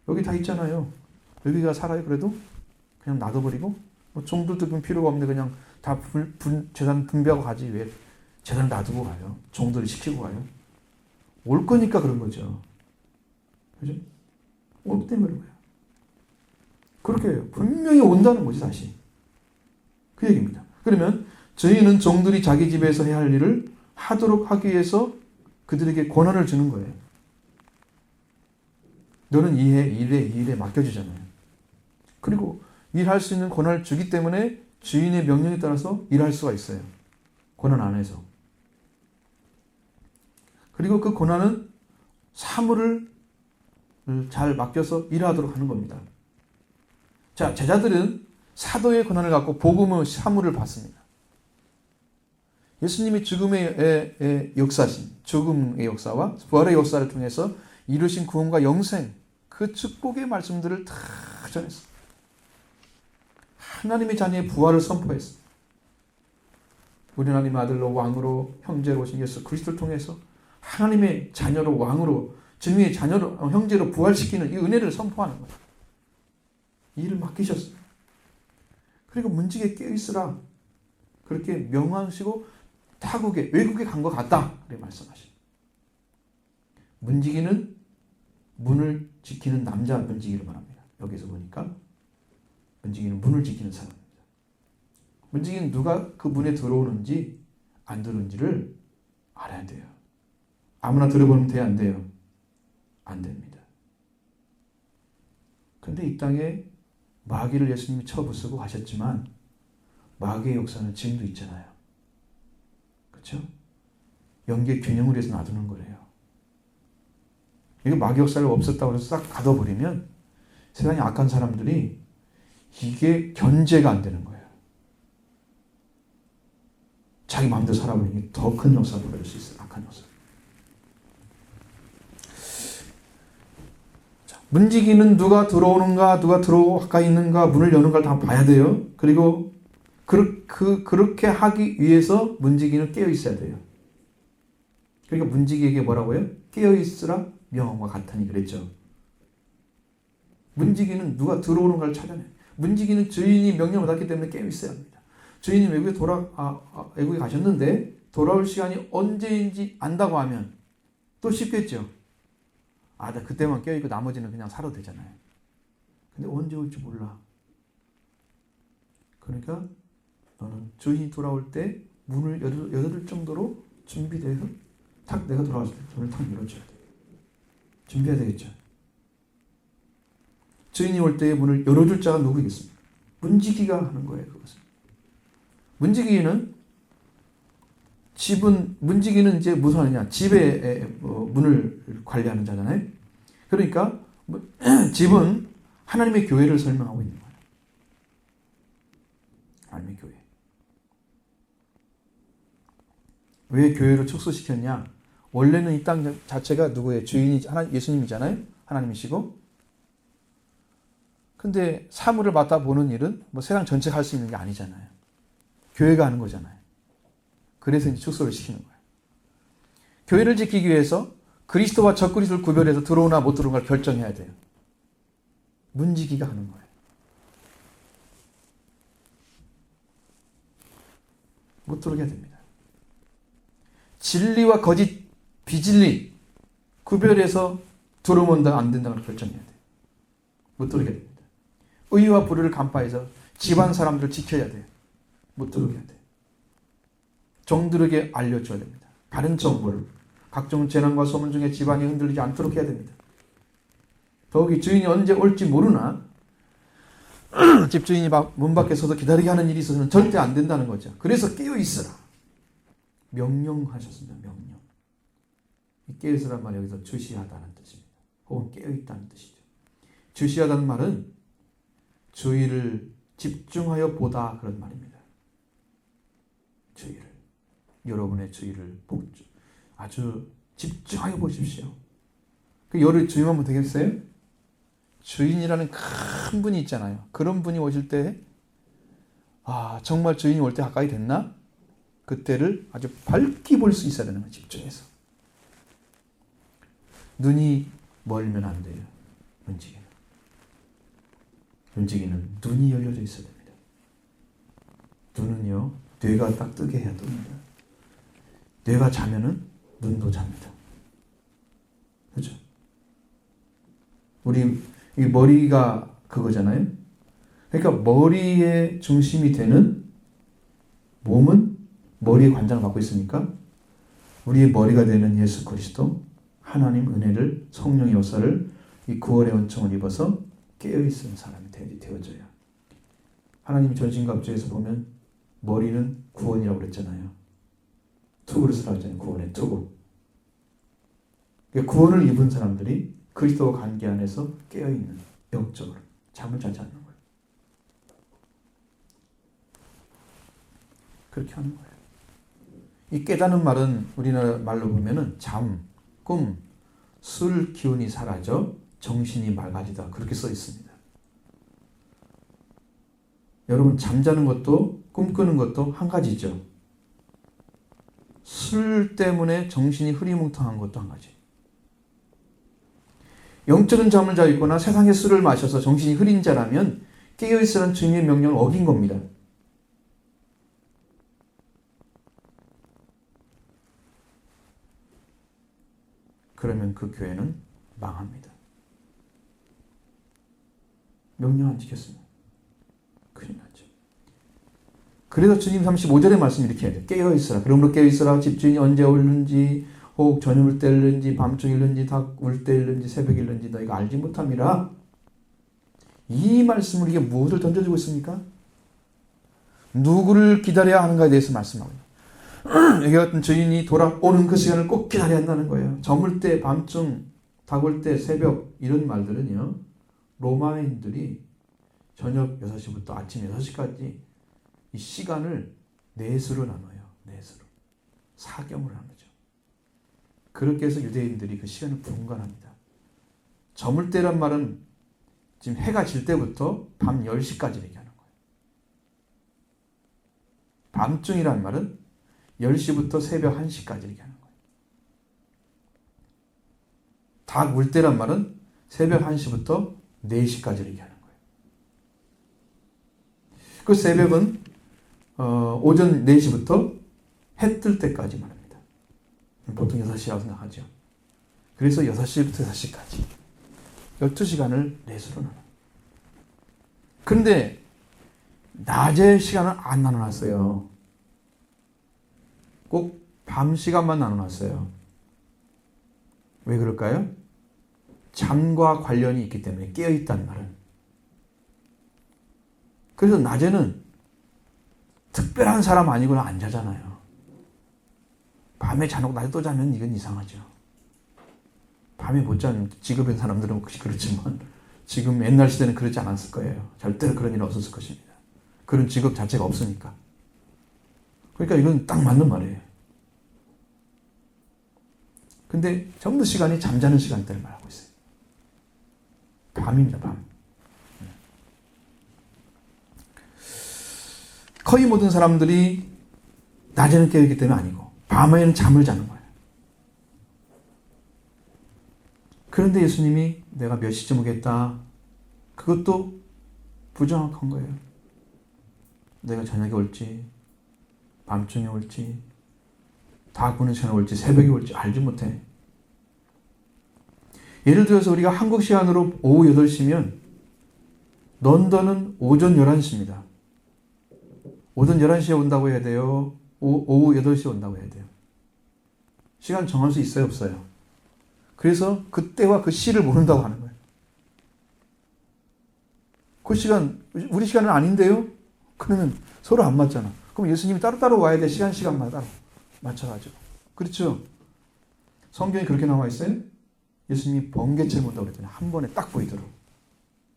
여기 다 있잖아요. 여기가 살아요. 그래도 그냥 놔둬버리고 종들도 필요가 없는데 그냥 다 재산 분배하고 가지. 왜 재산 놔두고 가요? 종들을 시키고 가요? 올 거니까 그런 거죠. 그죠? 올 때문에 그런 거예요. 그렇게 해요. 분명히 온다는 거지 다시. 그 얘기입니다. 그러면 저희는 종들이 자기 집에서 해야 할 일을 하도록 하기 위해서 그들에게 권한을 주는 거예요. 너는 이 일에 맡겨주잖아요. 그리고 일할 수 있는 권한을 주기 때문에 주인의 명령에 따라서 일할 수가 있어요. 권한 안에서. 그리고 그 권한은 사물을 잘 맡겨서 일하도록 하는 겁니다. 자, 제자들은 사도의 권한을 갖고 복음의 사물을 받습니다. 예수님이 죽음의 역사신, 죽음의 역사와 부활의 역사를 통해서 이루신 구원과 영생, 그 축복의 말씀들을 다 전했습니다. 하나님의 자녀의 부활을 선포했습니다. 우리 하나님의 아들로 왕으로 형제로 오신 예수 그리스도를 통해서 하나님의 자녀로 왕으로 주님의 자녀로 형제로 부활시키는 이 은혜를 선포하는 거예요. 이 일을 맡기셨습니다. 그리고 문지기에 깨어있으라 그렇게 명하시고 타국에 외국에 간 것 같다 그렇게 말씀하십니다. 문지기는 문을 지키는 남자 문지기를 말합니다. 여기서 보니까 문지기는 문을 지키는 사람입니다. 문지기는 누가 그 문에 들어오는지 안 들어오는지를 알아야 돼요. 아무나 들어보면 돼요? 안 돼요? 안 됩니다. 근데 이 땅에 마귀를 예수님이 쳐부수고 가셨지만 마귀의 역사는 지금도 있잖아요. 그렇죠? 영계 균형을 위해서 놔두는 거래요. 이게 마귀 역사를 없었다고 해서 싹 가둬버리면 세상에 악한 사람들이 이게 견제가 안 되는 거예요. 자기 마음대로 살아버리니 더 큰 역사를 벌일 수 있어요. 악한 역사. 문지기는 누가 들어오는가, 누가 가까이 있는가, 문을 여는가를 다 봐야 돼요. 그리고 그렇게 하기 위해서 문지기는 깨어 있어야 돼요. 그러니까 문지기에게 뭐라고요? 깨어 있으라 명함과 같으니 그랬죠. 문지기는 누가 들어오는가를 찾아내. 문지기는 주인이 명령을 받았기 때문에 깨어 있어야 합니다. 주인이 외국에 가셨는데 돌아올 시간이 언제인지 안다고 하면 또 쉽겠죠. 나 그때만 깨어있고 나머지는 그냥 살아도 되잖아요. 근데 언제 올지 몰라. 그러니까 너는 주인이 돌아올 때 문을 열어둘 정도로 준비돼서 내가 돌아왔을 때 문을 탁 열어줘야 돼. 준비해야 되겠죠. 주인이 올 때의 문을 열어줄 자가 누구겠습니까? 문지기가 하는 거예요. 그것은. 문지기는 이제 무슨 하느냐? 집의 문을 관리하는 자잖아요. 그러니까 집은 하나님의 교회를 설명하고 있는 거예요. 하나님의 교회. 왜 교회를 축소시켰냐? 원래는 이 땅 자체가 누구의 주인이 예수님이잖아요. 하나님이시고. 근데 사물을 맡아보는 일은 뭐 세상 전체가 할 수 있는 게 아니잖아요. 교회가 하는 거잖아요. 그래서 이제 축소를 시키는 거예요. 교회를 지키기 위해서 그리스도와 적그리스도를 구별해서 들어오나 못 들어오나 결정해야 돼요. 문지기가 하는 거예요. 못 들어오게 해야 됩니다. 진리와 거짓, 비진리 구별해서 들어온다 안 된다고 결정해야 돼요. 못 들어오게 됩니다. 의와 불의를 간파해서 집안 사람들을 지켜야 돼요. 못 들어오게 해야 돼요. 종들에게 알려줘야 됩니다. 바른 정보를. 각종 재난과 소문 중에 집안이 흔들리지 않도록 해야 됩니다. 더욱이 주인이 언제 올지 모르나 집주인이 문 밖에 서서 기다리게 하는 일이 있어서는 절대 안 된다는 거죠. 그래서 깨어있으라. 명령하셨습니다. 명령. 깨어있으란 말이 여기서 주시하다는 뜻입니다. 혹은 깨어있다는 뜻이죠. 주시하다는 말은 주의를 집중하여 보다 그런 말입니다. 주의를. 여러분의 주의를 아주 집중하여 보십시오. 그 열을 주의하면 되겠어요? 주인이라는 큰 분이 있잖아요. 그런 분이 오실 때, 정말 주인이 올 때 가까이 됐나? 그때를 아주 밝게 볼 수 있어야 되는 거예요. 집중해서. 눈이 멀면 안 돼요. 움직이는 눈이 열려져 있어야 됩니다. 눈은요, 뇌가 딱 뜨게 해야 됩니다. 뇌가 자면은 눈도 잡니다. 그렇죠? 우리 이 머리가 그거잖아요. 그러니까 머리의 중심이 되는 몸은 머리의 관장을 맡고 있으니까 우리의 머리가 되는 예수 그리스도, 하나님 은혜를, 성령의 역사를, 이 구원의 은총을 입어서 깨어있는 사람이 되어져요. 하나님이 전신갑주에서 보면 머리는 구원이라고 그랬잖아요. 투구르스라고 했잖아요. 구원의 투구. 구원을 입은 사람들이 그리스도와 관계 안에서 깨어있는, 영적으로 잠을 자지 않는 거예요. 그렇게 하는 거예요. 이 깨다는 말은 우리나라 말로 보면은 잠, 꿈, 술 기운이 사라져 정신이 맑아지다 그렇게 써 있습니다. 여러분 잠자는 것도 꿈꾸는 것도 한 가지죠. 술 때문에 정신이 흐리뭉텅한 것도 한 가지. 영적인 잠을 자고 있거나 세상의 술을 마셔서 정신이 흐린 자라면 깨어있으라는 주님의 명령을 어긴 겁니다. 그러면 그 교회는 망합니다. 명령 안 지켰습니다. 큰일 나죠. 그래서 주님 35절의 말씀 이렇게 해야 돼요. 깨어있으라. 그러므로 깨어있으라. 집주인이 언제 오는지 혹 저녁을 때일는지 밤중일는지 닭울 때일는지 새벽일는지 너희가 알지 못함이라. 이 말씀을 이게 무엇을 던져주고 있습니까? 누구를 기다려야 하는가에 대해서 말씀하고 여기 같은 주인이 돌아오는 그 시간을 꼭 기다려야 한다는 거예요. 저물 때, 밤중, 닭울 때, 새벽 이런 말들은요. 로마인들이 저녁 6시부터 아침 6시까지 이 시간을 넷으로 나눠요. 넷으로. 사경을 나누죠. 그렇게 해서 유대인들이 그 시간을 분간합니다. 저물 때란 말은 지금 해가 질 때부터 밤 10시까지 얘기하는 거예요. 밤중이란 말은 10시부터 새벽 1시까지 얘기하는 거예요. 닭 울 때란 말은 새벽 1시부터 4시까지 얘기하는 거예요. 그 새벽은 오전 4시부터 해 뜰 때까지 말합니다. 보통 6시라고 생각하죠. 그래서 6시부터 6시까지 12시간을 넷으로 나눠요. 그런데 낮의 시간은 안 나눠놨어요. 꼭 밤 시간만 나눠놨어요. 왜 그럴까요? 잠과 관련이 있기 때문에 깨어있다는 말은. 그래서 낮에는 특별한 사람 아니거나 안 자잖아요. 밤에 자놓고 낮에 또 자면 이건 이상하죠. 밤에 못 자는 직업인 사람들은 혹시 그렇지만 지금 옛날 시대는 그렇지 않았을 거예요. 절대로 그런 일은 없었을 것입니다. 그런 직업 자체가 없으니까. 그러니까 이건 딱 맞는 말이에요. 근데 전부 시간이 잠자는 시간대를 말하고 있어요. 밤입니다, 밤. 거의 모든 사람들이 낮에는 깨어있기 때문에 아니고 밤에는 잠을 자는 거예요. 그런데 예수님이 내가 몇 시쯤 오겠다. 그것도 부정확한 거예요. 내가 저녁에 올지, 밤중에 올지, 다 구는 시간에 올지, 새벽에 올지 알지 못해. 예를 들어서 우리가 한국 시간으로 오후 8시면 런던은 오전 11시입니다. 오전 11시에 온다고 해야 돼요? 오후 8시에 온다고 해야 돼요? 시간 정할 수 있어요? 없어요? 그래서 그때와 그 시를 모른다고 하는 거예요. 그 시간, 우리 시간은 아닌데요? 그러면 서로 안 맞잖아. 그럼 예수님이 따로따로 와야 돼. 시간마다 맞춰가지고. 그렇죠? 성경에 그렇게 나와 있어요? 예수님이 번개처럼 온다고 그랬더니 한 번에 딱 보이도록.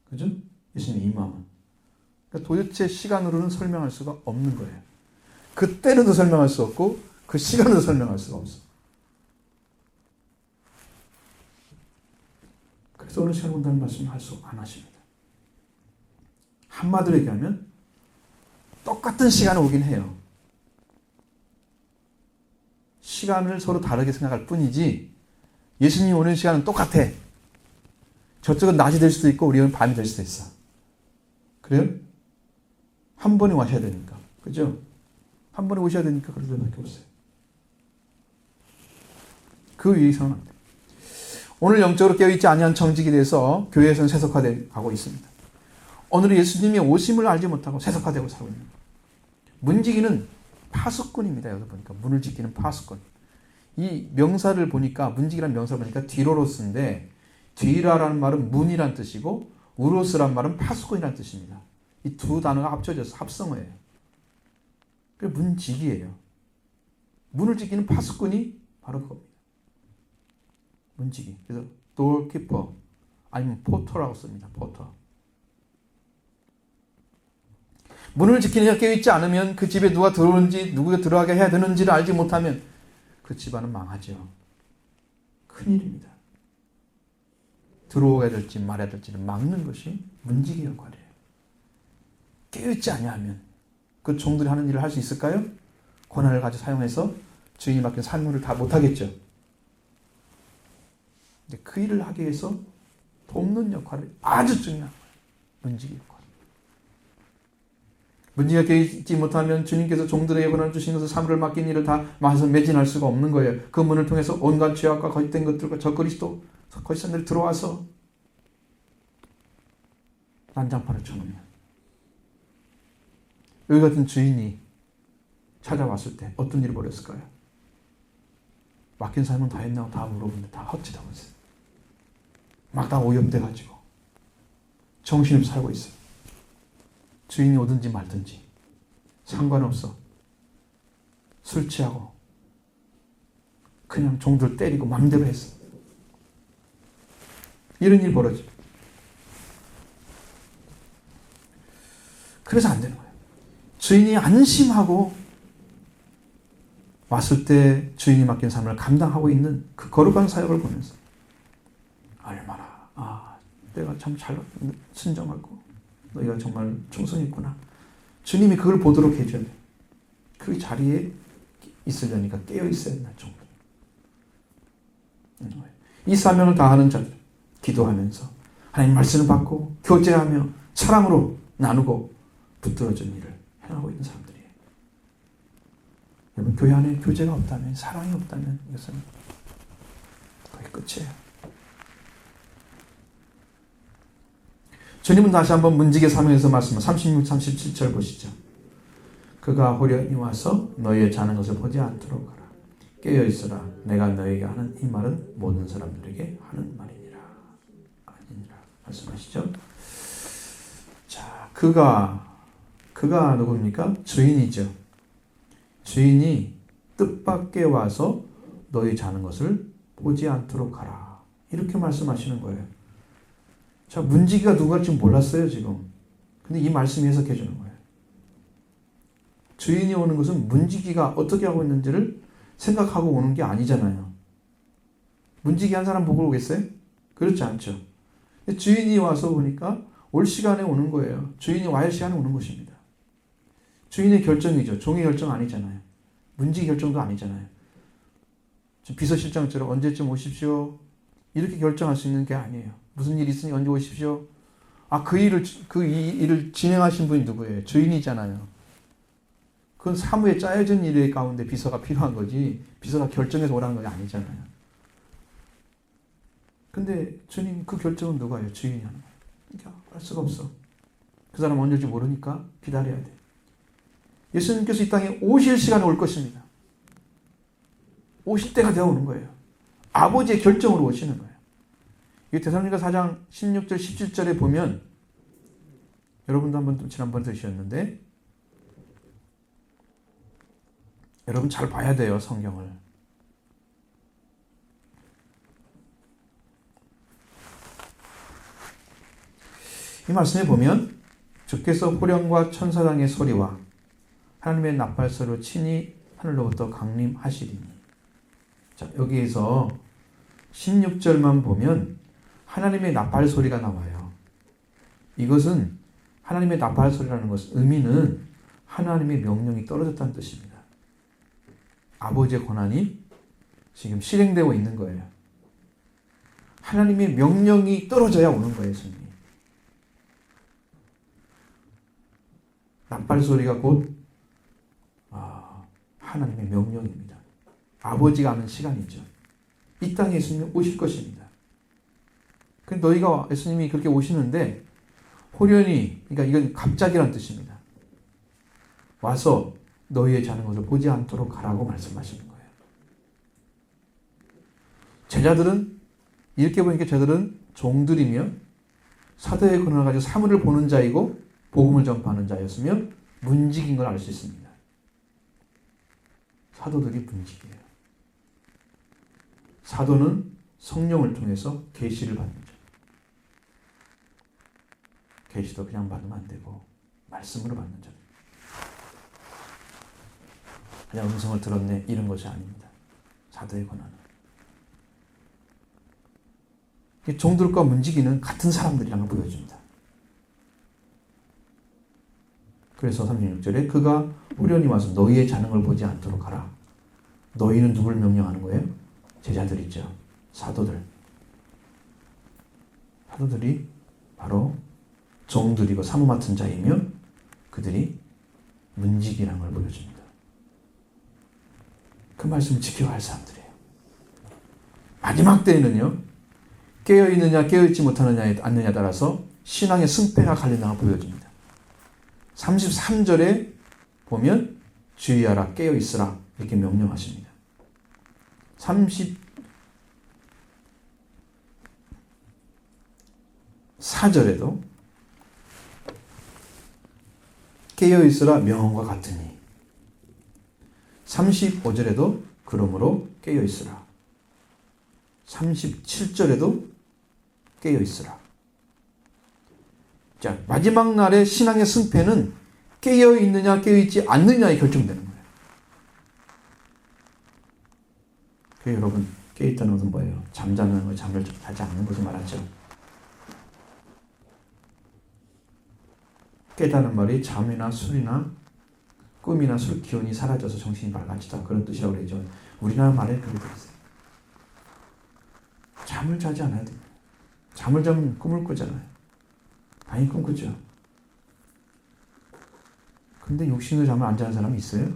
그죠? 예수님의 이 마음은. 그러니까 도대체 시간으로는 설명할 수가 없는 거예요. 그때는도 설명할 수 없고 그 시간으로 설명할 수가 없어. 그래서 어느 시간에 온다는 말씀을 안 하십니다. 한마디로 얘기하면 똑같은 시간에 오긴 해요. 시간을 서로 다르게 생각할 뿐이지 예수님이 오는 시간은 똑같아. 저쪽은 낮이 될 수도 있고 우리는 밤이 될 수도 있어. 그래요? 한 번에 오셔야 되니까. 그죠? 한 번에 오셔야 되니까 그럴 수밖에 없어요. 그 위해서는 안 돼. 오늘 영적으로 깨어있지 아니한 청직에 대해서 교회에서는 세속화되고 있습니다. 오늘 예수님이 오심을 알지 못하고 세속화되고 살고 있는 거예요. 문지기는 파수꾼입니다. 여기 보니까 문을 지키는 파수꾼. 이 명사를 보니까 문지기라는 명사를 보니까 디로로스인데 디라라는 말은 문이란 뜻이고 우로스란 말은 파수꾼이란 뜻입니다. 이 두 단어가 합쳐져서 합성어예요. 그래서 문지기예요. 문을 지키는 파수꾼이 바로 그겁니다. 문지기. 그래서 도어키퍼 아니면 포터라고 씁니다. 포터. 문을 지키는 이가 깨어있지 않으면 그 집에 누가 들어오는지 누구가 들어가게 해야 되는지를 알지 못하면 그 집안은 망하죠. 큰일입니다. 들어오게 될지 말아야 될지를 막는 것이 문지기 역할이에요. 깨어있지 아니하면 그 종들이 하는 일을 할 수 있을까요? 권한을 가지고 사용해서 주인이 맡긴 삶을 다 못하겠죠. 근데 그 일을 하기 위해서 돕는 역할이 아주 중요한 거예요. 문지기 역할. 문지기가 깨어있지 못하면 주님께서 종들에게 권한을 주신 것을 사물을 맡긴 일을 다 마서 매진할 수가 없는 거예요. 그 문을 통해서 온갖 죄악과 거짓된 것들과 적그리스도 거짓선들이 들어와서 난장판을 쳐놓으면 여기 같은 주인이 찾아왔을 때 어떤 일을 벌였을까요? 맡긴 사람은 다 했나고 다 물어보는데 다 헛짓하고 있어요. 막 다 오염돼가지고 정신없이 살고 있어요. 주인이 오든지 말든지 상관없어. 술 취하고 그냥 종들 때리고 마음대로 했어. 이런 일이 벌어져. 그래서 안 되는 거예요. 주인이 안심하고 왔을 때 주인이 맡긴 삶을 감당하고 있는 그 거룩한 사역을 보면서 얼마나 내가 참 잘 순정하고 너희가 정말 충성했구나. 주님이 그걸 보도록 해줘야 돼. 그 자리에 있으려니까 깨어 있어야 된다. 이 사명을 다하는 자들 기도하면서 하나님 말씀을 받고 교제하며 사랑으로 나누고 붙들어주는 일을 행하고 있는 사람들이에요. 여러분 교회 안에 교제가 없다면 사랑이 없다면 이것은 거의 끝이에요. 주님은 다시 한번 문지기의 사명에서 말씀을 36, 37절 보시죠. 그가 호련히 와서 너희의 자는 것을 보지 않도록 하라. 깨어있으라. 내가 너희에게 하는 이 말은 모든 사람들에게 하는 말이니라. 아니니라. 말씀하시죠. 자, 그가 누굽니까? 주인이죠. 주인이 뜻밖에 와서 너희 자는 것을 보지 않도록 하라. 이렇게 말씀하시는 거예요. 자, 문지기가 누구일지 몰랐어요, 지금. 근데 이 말씀이 해석해 주는 거예요. 주인이 오는 것은 문지기가 어떻게 하고 있는지를 생각하고 오는 게 아니잖아요. 문지기 한 사람 보고 오겠어요? 그렇지 않죠. 주인이 와서 보니까 올 시간에 오는 거예요. 주인이 와야 할 시간에 오는 것입니다. 주인의 결정이죠. 종의 결정 아니잖아요. 문지기 결정도 아니잖아요. 비서실장처럼 언제쯤 오십시오. 이렇게 결정할 수 있는 게 아니에요. 무슨 일 있으니 언제 오십시오. 그 일을 진행하신 분이 누구예요? 주인이잖아요. 그건 사무에 짜여진 일 가운데 비서가 필요한 거지, 비서가 결정해서 오라는 건 아니잖아요. 근데 주님, 그 결정은 누가 해요? 주인이 하는 거예요. 그러니까 할 수가 없어. 그 사람 언제 올지 모르니까 기다려야 돼. 예수님께서 이 땅에 오실 시간에 올 것입니다. 오실 때가 되어 오는 거예요. 아버지의 결정으로 오시는 거예요. 이 데살로니가 4장 16절 17절에 보면, 여러분도 한번 지난번 들으셨는데, 여러분 잘 봐야 돼요, 성경을. 이 말씀에 보면 주께서 호령과 천사장의 소리와 하나님의 나팔소리로 친히 하늘로부터 강림하시리니. 자, 여기에서 16절만 보면 하나님의 나팔 소리가 나와요. 이것은 하나님의 나팔 소리라는 것은 의미는 하나님의 명령이 떨어졌다는 뜻입니다. 아버지의 권한이 지금 실행되고 있는 거예요. 하나님의 명령이 떨어져야 오는 거예요, 예수님이. 나팔 소리가 곧 하나님의 명령입니다. 아버지가 하는 시간이죠. 이 땅에 예수님이 오실 것입니다. 근데 너희가 예수님이 그렇게 오시는데 호련히, 그러니까 이건 갑자기란 뜻입니다. 와서 너희의 자는 것을 보지 않도록 하라고 말씀하시는 거예요. 제자들은 이렇게 보니까 제자들은 종들이며 사도의 권한을 가지고 사물을 보는 자이고 복음을 전파하는 자였으며 문지기인 걸 알 수 있습니다. 사도들이 문지기예요. 사도는 성령을 통해서 계시를 받는 자. 계시도 그냥 받으면 안 되고 말씀으로 받는 자. 그냥 음성을 들었네 이런 것이 아닙니다. 사도의 권한은. 종들과 문지기는 같은 사람들이라는 걸 보여줍니다. 그래서 36절에 그가 호련히 와서 너희의 자능을 보지 않도록 하라. 너희는 누굴 명령하는 거예요? 제자들이죠. 사도들. 사도들이 바로 종들이고 사무 맡은 자이며 그들이 문지기라는 걸 보여줍니다. 그 말씀을 지켜야 할 사람들이에요. 마지막 때에는요, 깨어있느냐 깨어있지 못하느냐에 않느냐에 따라서 신앙의 승패가 갈린다는 걸 보여줍니다. 33절에 보면 주의하라 깨어있으라 이렇게 명령하십니다. 34절에도 깨어있으라 명언과 같으니 35절에도 그러므로 깨어있으라 37절에도 깨어있으라. 자, 마지막 날의 신앙의 승패는 깨어있느냐 깨어있지 않느냐에 결정되는 거예요. 그 여러분 깨어있다는 것은 뭐예요? 잠자는 거, 잠을 자지 않는 것을 말하죠. 깨다는 말이 잠이나 술이나 꿈이나 술 기운이 사라져서 정신이 맑아지다 그런 뜻이라고 그러죠. 우리나라 말에 그렇게 되어 있어요. 잠을 자지 않아야 됩니다. 잠을 자면 꿈을 꾸잖아요. 당연히 꿈꾸죠. 근데 육신으로 잠을 안 자는 사람이 있어요?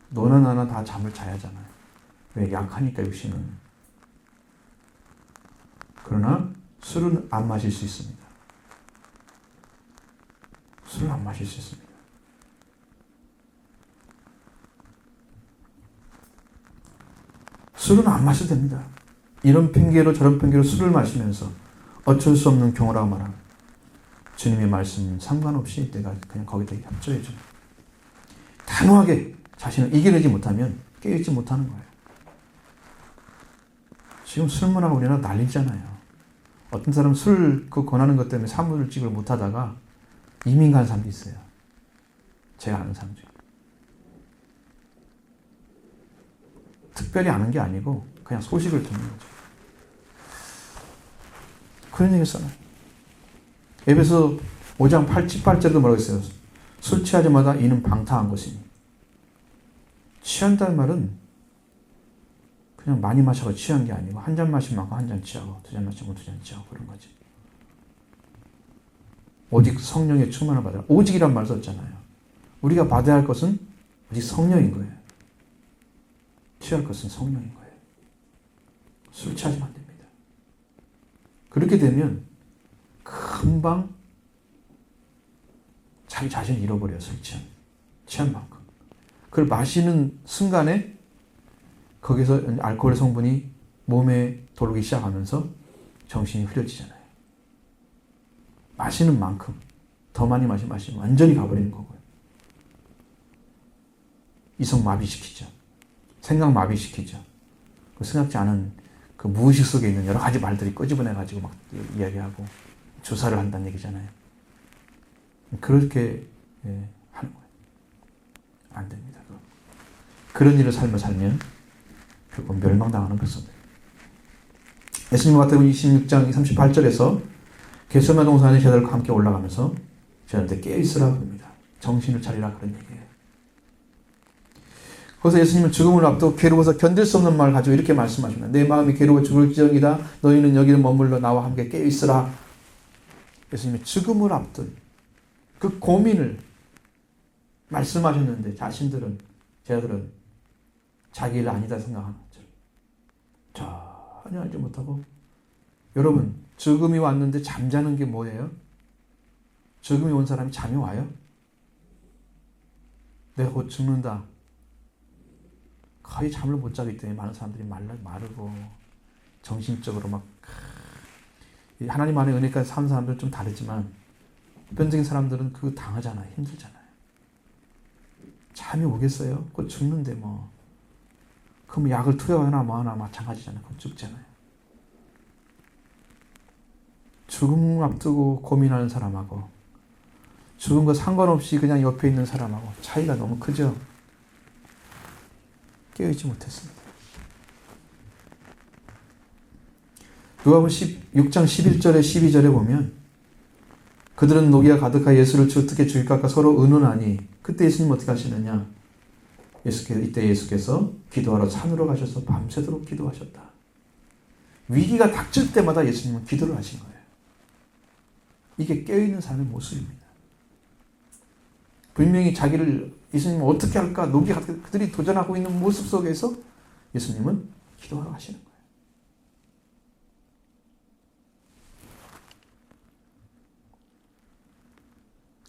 너나 나나 다 잠을 자야 하잖아요. 왜? 약하니까 육신은. 그러나 술은 안 마실 수 있습니다. 술을 안 마실 수 있습니다. 술은 안 마셔도 됩니다. 이런 핑계로 저런 핑계로 술을 마시면서 어쩔 수 없는 경우라고 말합니다. 주님의 말씀 상관없이 내가 그냥 거기다 협조해줘. 단호하게 자신을 이겨내지 못하면 깨어있지 못하는 거예요. 지금 술 문화가 우리나라 난리잖아요. 어떤 사람은 술 권하는 것 때문에 사무직을 못하다가 이민 간 사람도 있어요. 제가 아는 사람 중에. 특별히 아는 게 아니고 그냥 소식을 듣는 거죠. 그런 얘기를 써요. 에베소 5장 18절도 뭐라고 했어요? 술 취하자마자 이는 방탕한 것이니. 취한다는 말은 그냥 많이 마셔서 취한 게 아니고 한 잔 마시면 한 잔 취하고 두 잔 마시면 두 잔 취하고 그런 거지. 오직 성령의 충만을 받아라. 오직이란 말 썼잖아요. 우리가 받아야 할 것은 오직 성령인 거예요. 취할 것은 성령인 거예요. 술 취하시면 안 됩니다. 그렇게 되면 금방 자기 자신을 잃어버려요. 술 취한 만큼. 그걸 마시는 순간에 거기서 알코올 성분이 몸에 돌기 시작하면서 정신이 흐려지잖아요. 마시는 만큼 더 많이 마시면 완전히 가버리는 거고요. 이성 마비시키죠. 생각 마비시키죠. 그 생각지 않은 그 무의식 속에 있는 여러 가지 말들이 끄집어내가지고 막 이야기하고 주사를 한다는 얘기잖아요. 그렇게 하는 거예요. 안 됩니다. 그런 일을 살면 결국 멸망당하는 것입니다. 예수님 같은 26장 38절에서 게세마네 동산에 제자들과 함께 올라가면서 저한테 깨어있으라 그럽니다. 정신을 차리라 그런 얘기예요. 거기서 예수님은 죽음을 앞두고 괴로워서 견딜 수 없는 말을 가지고 이렇게 말씀하십니다. 내 마음이 괴로워 죽을 지경이다. 너희는 여기를 머물러 나와 함께 깨어있으라. 예수님이 죽음을 앞둔 그 고민을 말씀하셨는데 제자들은 자기 일 아니다 생각하는 거죠. 전혀 알지 못하고. 여러분, 죽음이 왔는데 잠자는 게 뭐예요? 죽음이 온 사람이 잠이 와요? 내가 곧 죽는다. 거의 잠을 못 자기 때문에 많은 사람들이 마르고 정신적으로 막 하나님 안에 은혜까지 사는 사람들은 좀 다르지만 보편적인 사람들은 그거 당하잖아요. 힘들잖아요. 잠이 오겠어요? 곧 죽는데 뭐. 그럼 약을 투여하나 뭐하나 마찬가지잖아요. 그럼 죽잖아요. 죽음 앞두고 고민하는 사람하고 죽음과 상관없이 그냥 옆에 있는 사람하고 차이가 너무 크죠. 깨어있지 못했습니다. 누가복음 6장 11절에 12절에 보면 그들은 노기가 가득하여 예수를 어떻게 죽일까 서로 의논하니 그때 예수님 어떻게 하시느냐. 이때 예수께서 기도하러 산으로 가셔서 밤새도록 기도하셨다. 위기가 닥칠 때마다 예수님은 기도를 하신 거예요. 이게 깨어있는 사람의 모습입니다. 분명히 자기를 예수님은 어떻게 할까 노기가 그들이 도전하고 있는 모습 속에서 예수님은 기도하러 가시는 거예요.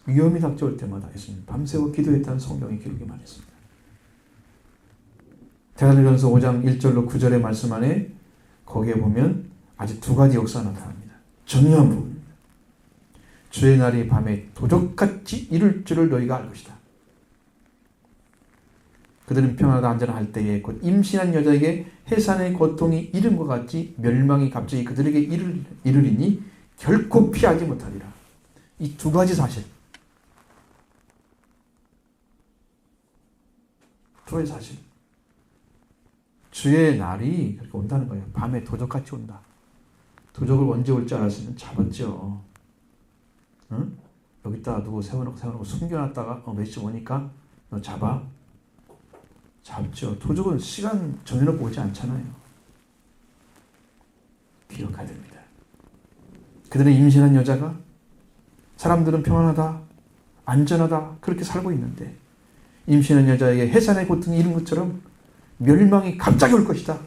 위험이 닥쳐올 때마다 예수님 밤새워 기도했다는 성경의 기록이 많이 있습니다. 데살로니가전서 5장 1절로 9절의 말씀 안에 거기에 보면 아직 두 가지 역사가 나타납니다. 중요한 부분입니다. 주의 날이 밤에 도적같이 이룰 줄을 너희가 알 것이다. 그들은 평안하다 안전할 때에 곧 임신한 여자에게 해산의 고통이 이름과 같이 멸망이 갑자기 그들에게 이르리니 결코 피하지 못하리라. 이 두 가지 사실. 두 가지 사실. 주의 날이 그렇게 온다는 거예요. 밤에 도적같이 온다. 도적을 언제 올 줄 알았으면 잡았죠. 응? 여기다가 누구 세워놓고 숨겨놨다가 몇시 오니까 너 잡죠. 도적은 시간 정해놓고 오지 않잖아요. 기억해야 됩니다. 그들의 임신한 여자가 사람들은 평안하다, 안전하다 그렇게 살고 있는데 임신한 여자에게 해산의 고통이 이른 것처럼 멸망이 갑자기 올 것이다.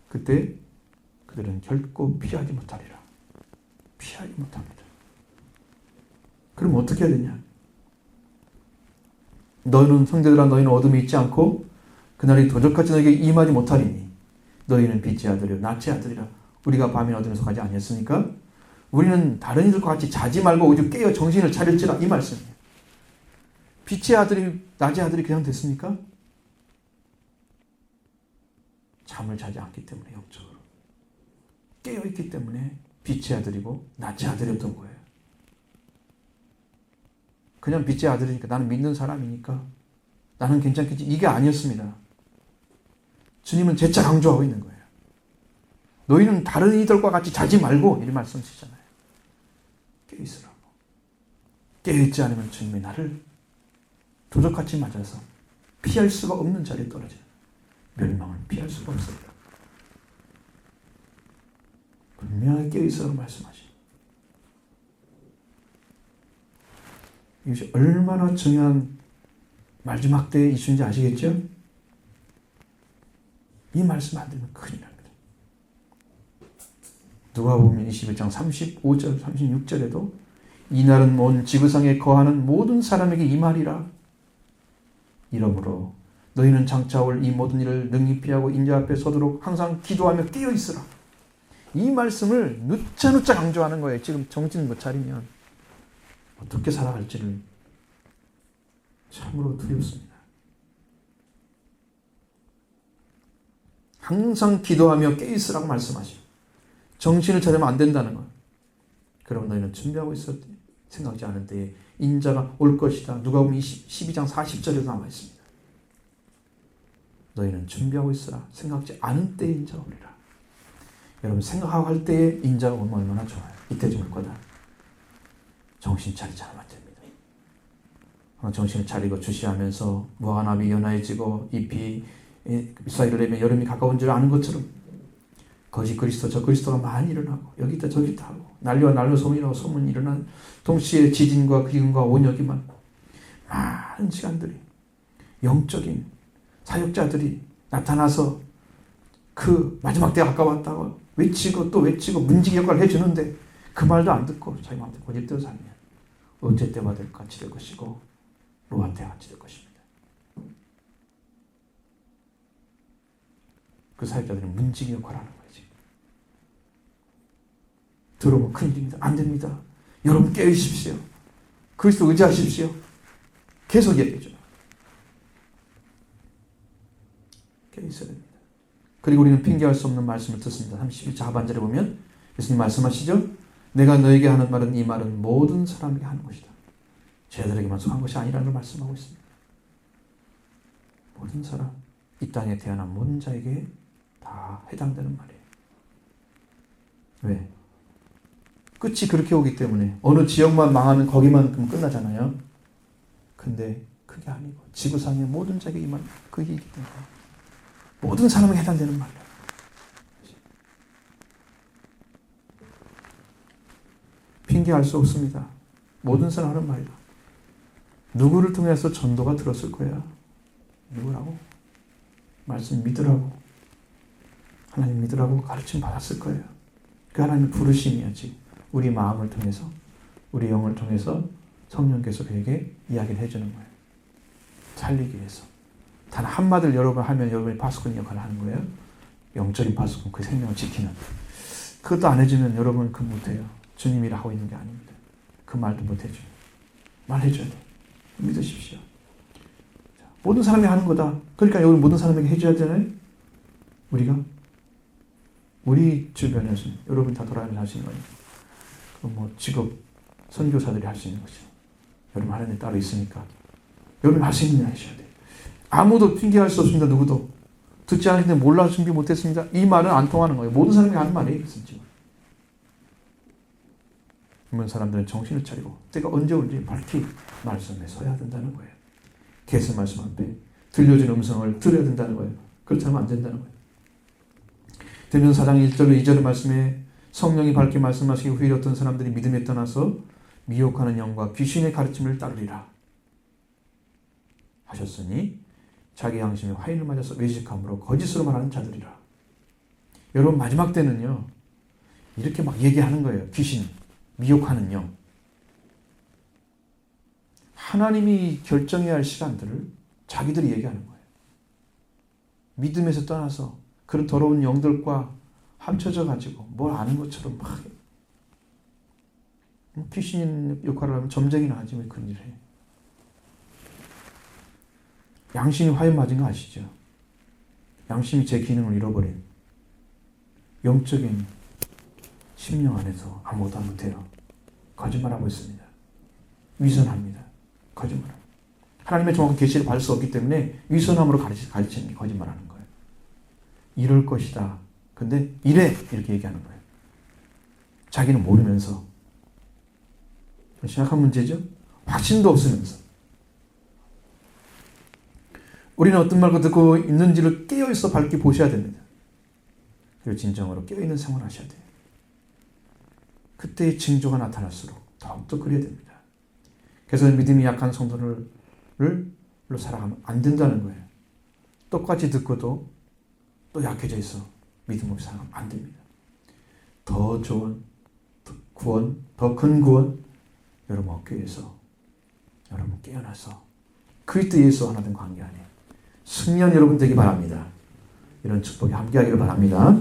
그때 그들은 결코 피하지 못하리라. 피하지 못합니다. 그럼 어떻게 해야 되냐? 너희는 형제들아 너희는 어둠에 있지 않고 그날이 도적같이 너에게 임하지 못하리니 너희는 빛의 아들이요 낮의 아들이라. 우리가 밤인 어둠에서 가지 아니했습니까? 우리는 다른 이들과 같이 자지 말고 오직 깨어 정신을 차릴지라 이 말씀이에요. 빛의 아들이 낮의 아들이 그냥 됐습니까? 잠을 자지 않기 때문에 영적으로 깨어있기 때문에 빛의 아들이고 낮의 아들이었던 거예요. 그냥 빛의 아들이니까 나는 믿는 사람이니까 나는 괜찮겠지 이게 아니었습니다. 주님은 재차 강조하고 있는 거예요. 너희는 다른 이들과 같이 자지 말고 이런 말씀이시잖아요. 깨어있으라고. 깨어있지 않으면 주님이 나를 도적같이 맞아서 피할 수가 없는 자리에 떨어지는 멸망을 피할 수가 없습니다. 분명하게 깨어있으라고 말씀하시죠. 이것이 얼마나 중요한 마지막 때의 이슈인지 아시겠죠? 이 말씀 안 들으면 큰일 납니다. 누가복음 21장 35절 36절에도 이날은 온 지구상에 거하는 모든 사람에게 이 말이라. 이러므로 너희는 장차 올 이 모든 일을 능히 피하고 인자 앞에 서도록 항상 기도하며 깨어 있으라. 이 말씀을 누차 강조하는 거예요. 지금 정신 못 차리면 어떻게 살아갈지를 참으로 두렵습니다. 항상 기도하며 깨어 있으라고 말씀하시고 정신을 차리면 안 된다는 거예요. 그럼 너희는 준비하고 있었지 생각지 않은 때에 인자가 올 것이다. 누가복음 12장 40절에도 나와 있습니다. 너희는 준비하고 있으라. 생각지 않은 때에 인자가 오리라. 여러분 생각하고 할 때에 인자가 오면 얼마나 좋아요. 이때 좀 올 거다. 정신 차리지 않으면 안 됩니다. 정신을 차리고 주시하면서 무화과나비 연하해지고 잎이 사이를 내면 여름이 가까운 줄 아는 것처럼 거짓 그리스도 저 그리스도가 많이 일어나고 여기 있다 저기 있다 하고 난리와 난리 소문이라고 소문이 일어난 동시에 지진과 기근과 온역이만 많은 시간들이 영적인 사역자들이 나타나서 그 마지막 때가 가까웠다고 외치고 또 외치고 문지기 역할을 해주는데 그 말도 안 듣고 자기 마음대로 고집대로 살면 어째 때와 같이 될 것이고 노아 때와 같이 될 것입니다. 그 사역자들은 문지기 역할을 하는 거예요. 들어오면 큰일입니다. 안 됩니다. 여러분 깨우십시오. 그리스도 의지하십시오. 계속 얘기해줘요. 깨있어야 됩니다. 그리고 우리는 핑계할 수 없는 말씀을 듣습니다. 31절 하반절에 보면 예수님 말씀하시죠. 내가 너에게 하는 말은 이 말은 모든 사람에게 하는 것이다. 죄들에게만 속한 것이 아니라는 걸 말씀하고 있습니다. 모든 사람, 이 땅에 태어난 모든 자에게 다 해당되는 말이에요. 왜? 끝이 그렇게 오기 때문에 어느 지역만 망하면 거기만 끝나잖아요. 근데 그게 아니고 지구상의 모든 자에게 이 말 그 얘기이기 때문에 모든 사람에게 해당되는 말이에요. 핑계할 수 없습니다. 모든 사람 하는 말이다. 누구를 통해서 전도가 들었을 거야? 누구라고? 말씀 믿으라고 하나님 믿으라고 가르침 받았을 거예요. 그 하나님의 부르심이야지. 우리 마음을 통해서 우리 영을 통해서 성령께서 그에게 이야기를 해주는 거예요. 살리기 위해서. 단 한마디를 여러분 하면 여러분이 파수꾼 역할을 하는 거예요. 영적인 파수꾼, 그 생명을 지키는. 그것도 안 해주면 여러분 그 못해요. 주님이라 하고 있는 게 아닙니다. 그 말도 못해줘요. 말해줘야 돼요. 믿으십시오. 모든 사람이 하는 거다. 그러니까 여러분 모든 사람에게 해줘야 되잖아요. 우리가 우리 주변에서 여러분 다 돌아다니면서 하시는 거예요. 뭐 직업 선교사들이 할 수 있는 것이죠. 여러분 하나님 따로 있으니까 여러분 할 수 있는 일 하셔야 돼요. 아무도 핑계할 수 없습니다. 누구도 듣지 않았는데 몰라 준비 못했습니다. 이 말은 안 통하는 거예요. 모든 사람이 하는 말이에요. 그런 사람들은 정신을 차리고 때가 언제 올지 밝히 말씀에 서야 된다는 거예요. 계속 말씀 앞에 들려준 음성을 들어야 된다는 거예요. 그렇지 않으면 안 된다는 거예요. 대면 4장 1절로 2절의 말씀에 성령이 밝게 말씀하시기 후에 어떤 사람들이 믿음에 떠나서 미혹하는 영과 귀신의 가르침을 따르리라 하셨으니 자기 양심의 화인을 맞아서 외식함으로 거짓으로 말하는 자들이라. 여러분 마지막 때는요 이렇게 막 얘기하는 거예요. 귀신, 미혹하는 영. 하나님이 결정해야 할 시간들을 자기들이 얘기하는 거예요. 믿음에서 떠나서 그런 더러운 영들과 합쳐져 가지고 뭘 아는 것처럼 막 귀신 역할을 하면 점쟁이나 하지 왜 그런 일을 해. 양심이 화에 맞은 거 아시죠? 양심이 제 기능을 잃어버린 영적인 심령 안에서 아무것도 못해요. 거짓말하고 있습니다. 위선합니다. 거짓말합니다. 하나님의 정확한 계시를 받을 수 없기 때문에 위선함으로 가르치는 게 거짓말하는 거예요. 이럴 것이다. 근데 이래 이렇게 얘기하는 거예요. 자기는 모르면서. 심각한 문제죠. 확신도 없으면서. 우리는 어떤 말을 듣고 있는지를 깨어있어 밝게 보셔야 됩니다. 그리고 진정으로 깨어있는 생활을 하셔야 돼요. 그때의 징조가 나타날수록 더욱더 그래야 됩니다. 그래서 믿음이 약한 성도를 살아가면 안 된다는 거예요. 똑같이 듣고도 또 약해져 있어 믿음 없이 살아가면 안 됩니다. 더 좋은 구원, 더 큰 구원 여러분 얻기 위해서 여러분 깨어나서 그리스도 예수 하나 된 관계 안에 승리한 여러분 되기 바랍니다. 이런 축복이 함께하기를 바랍니다.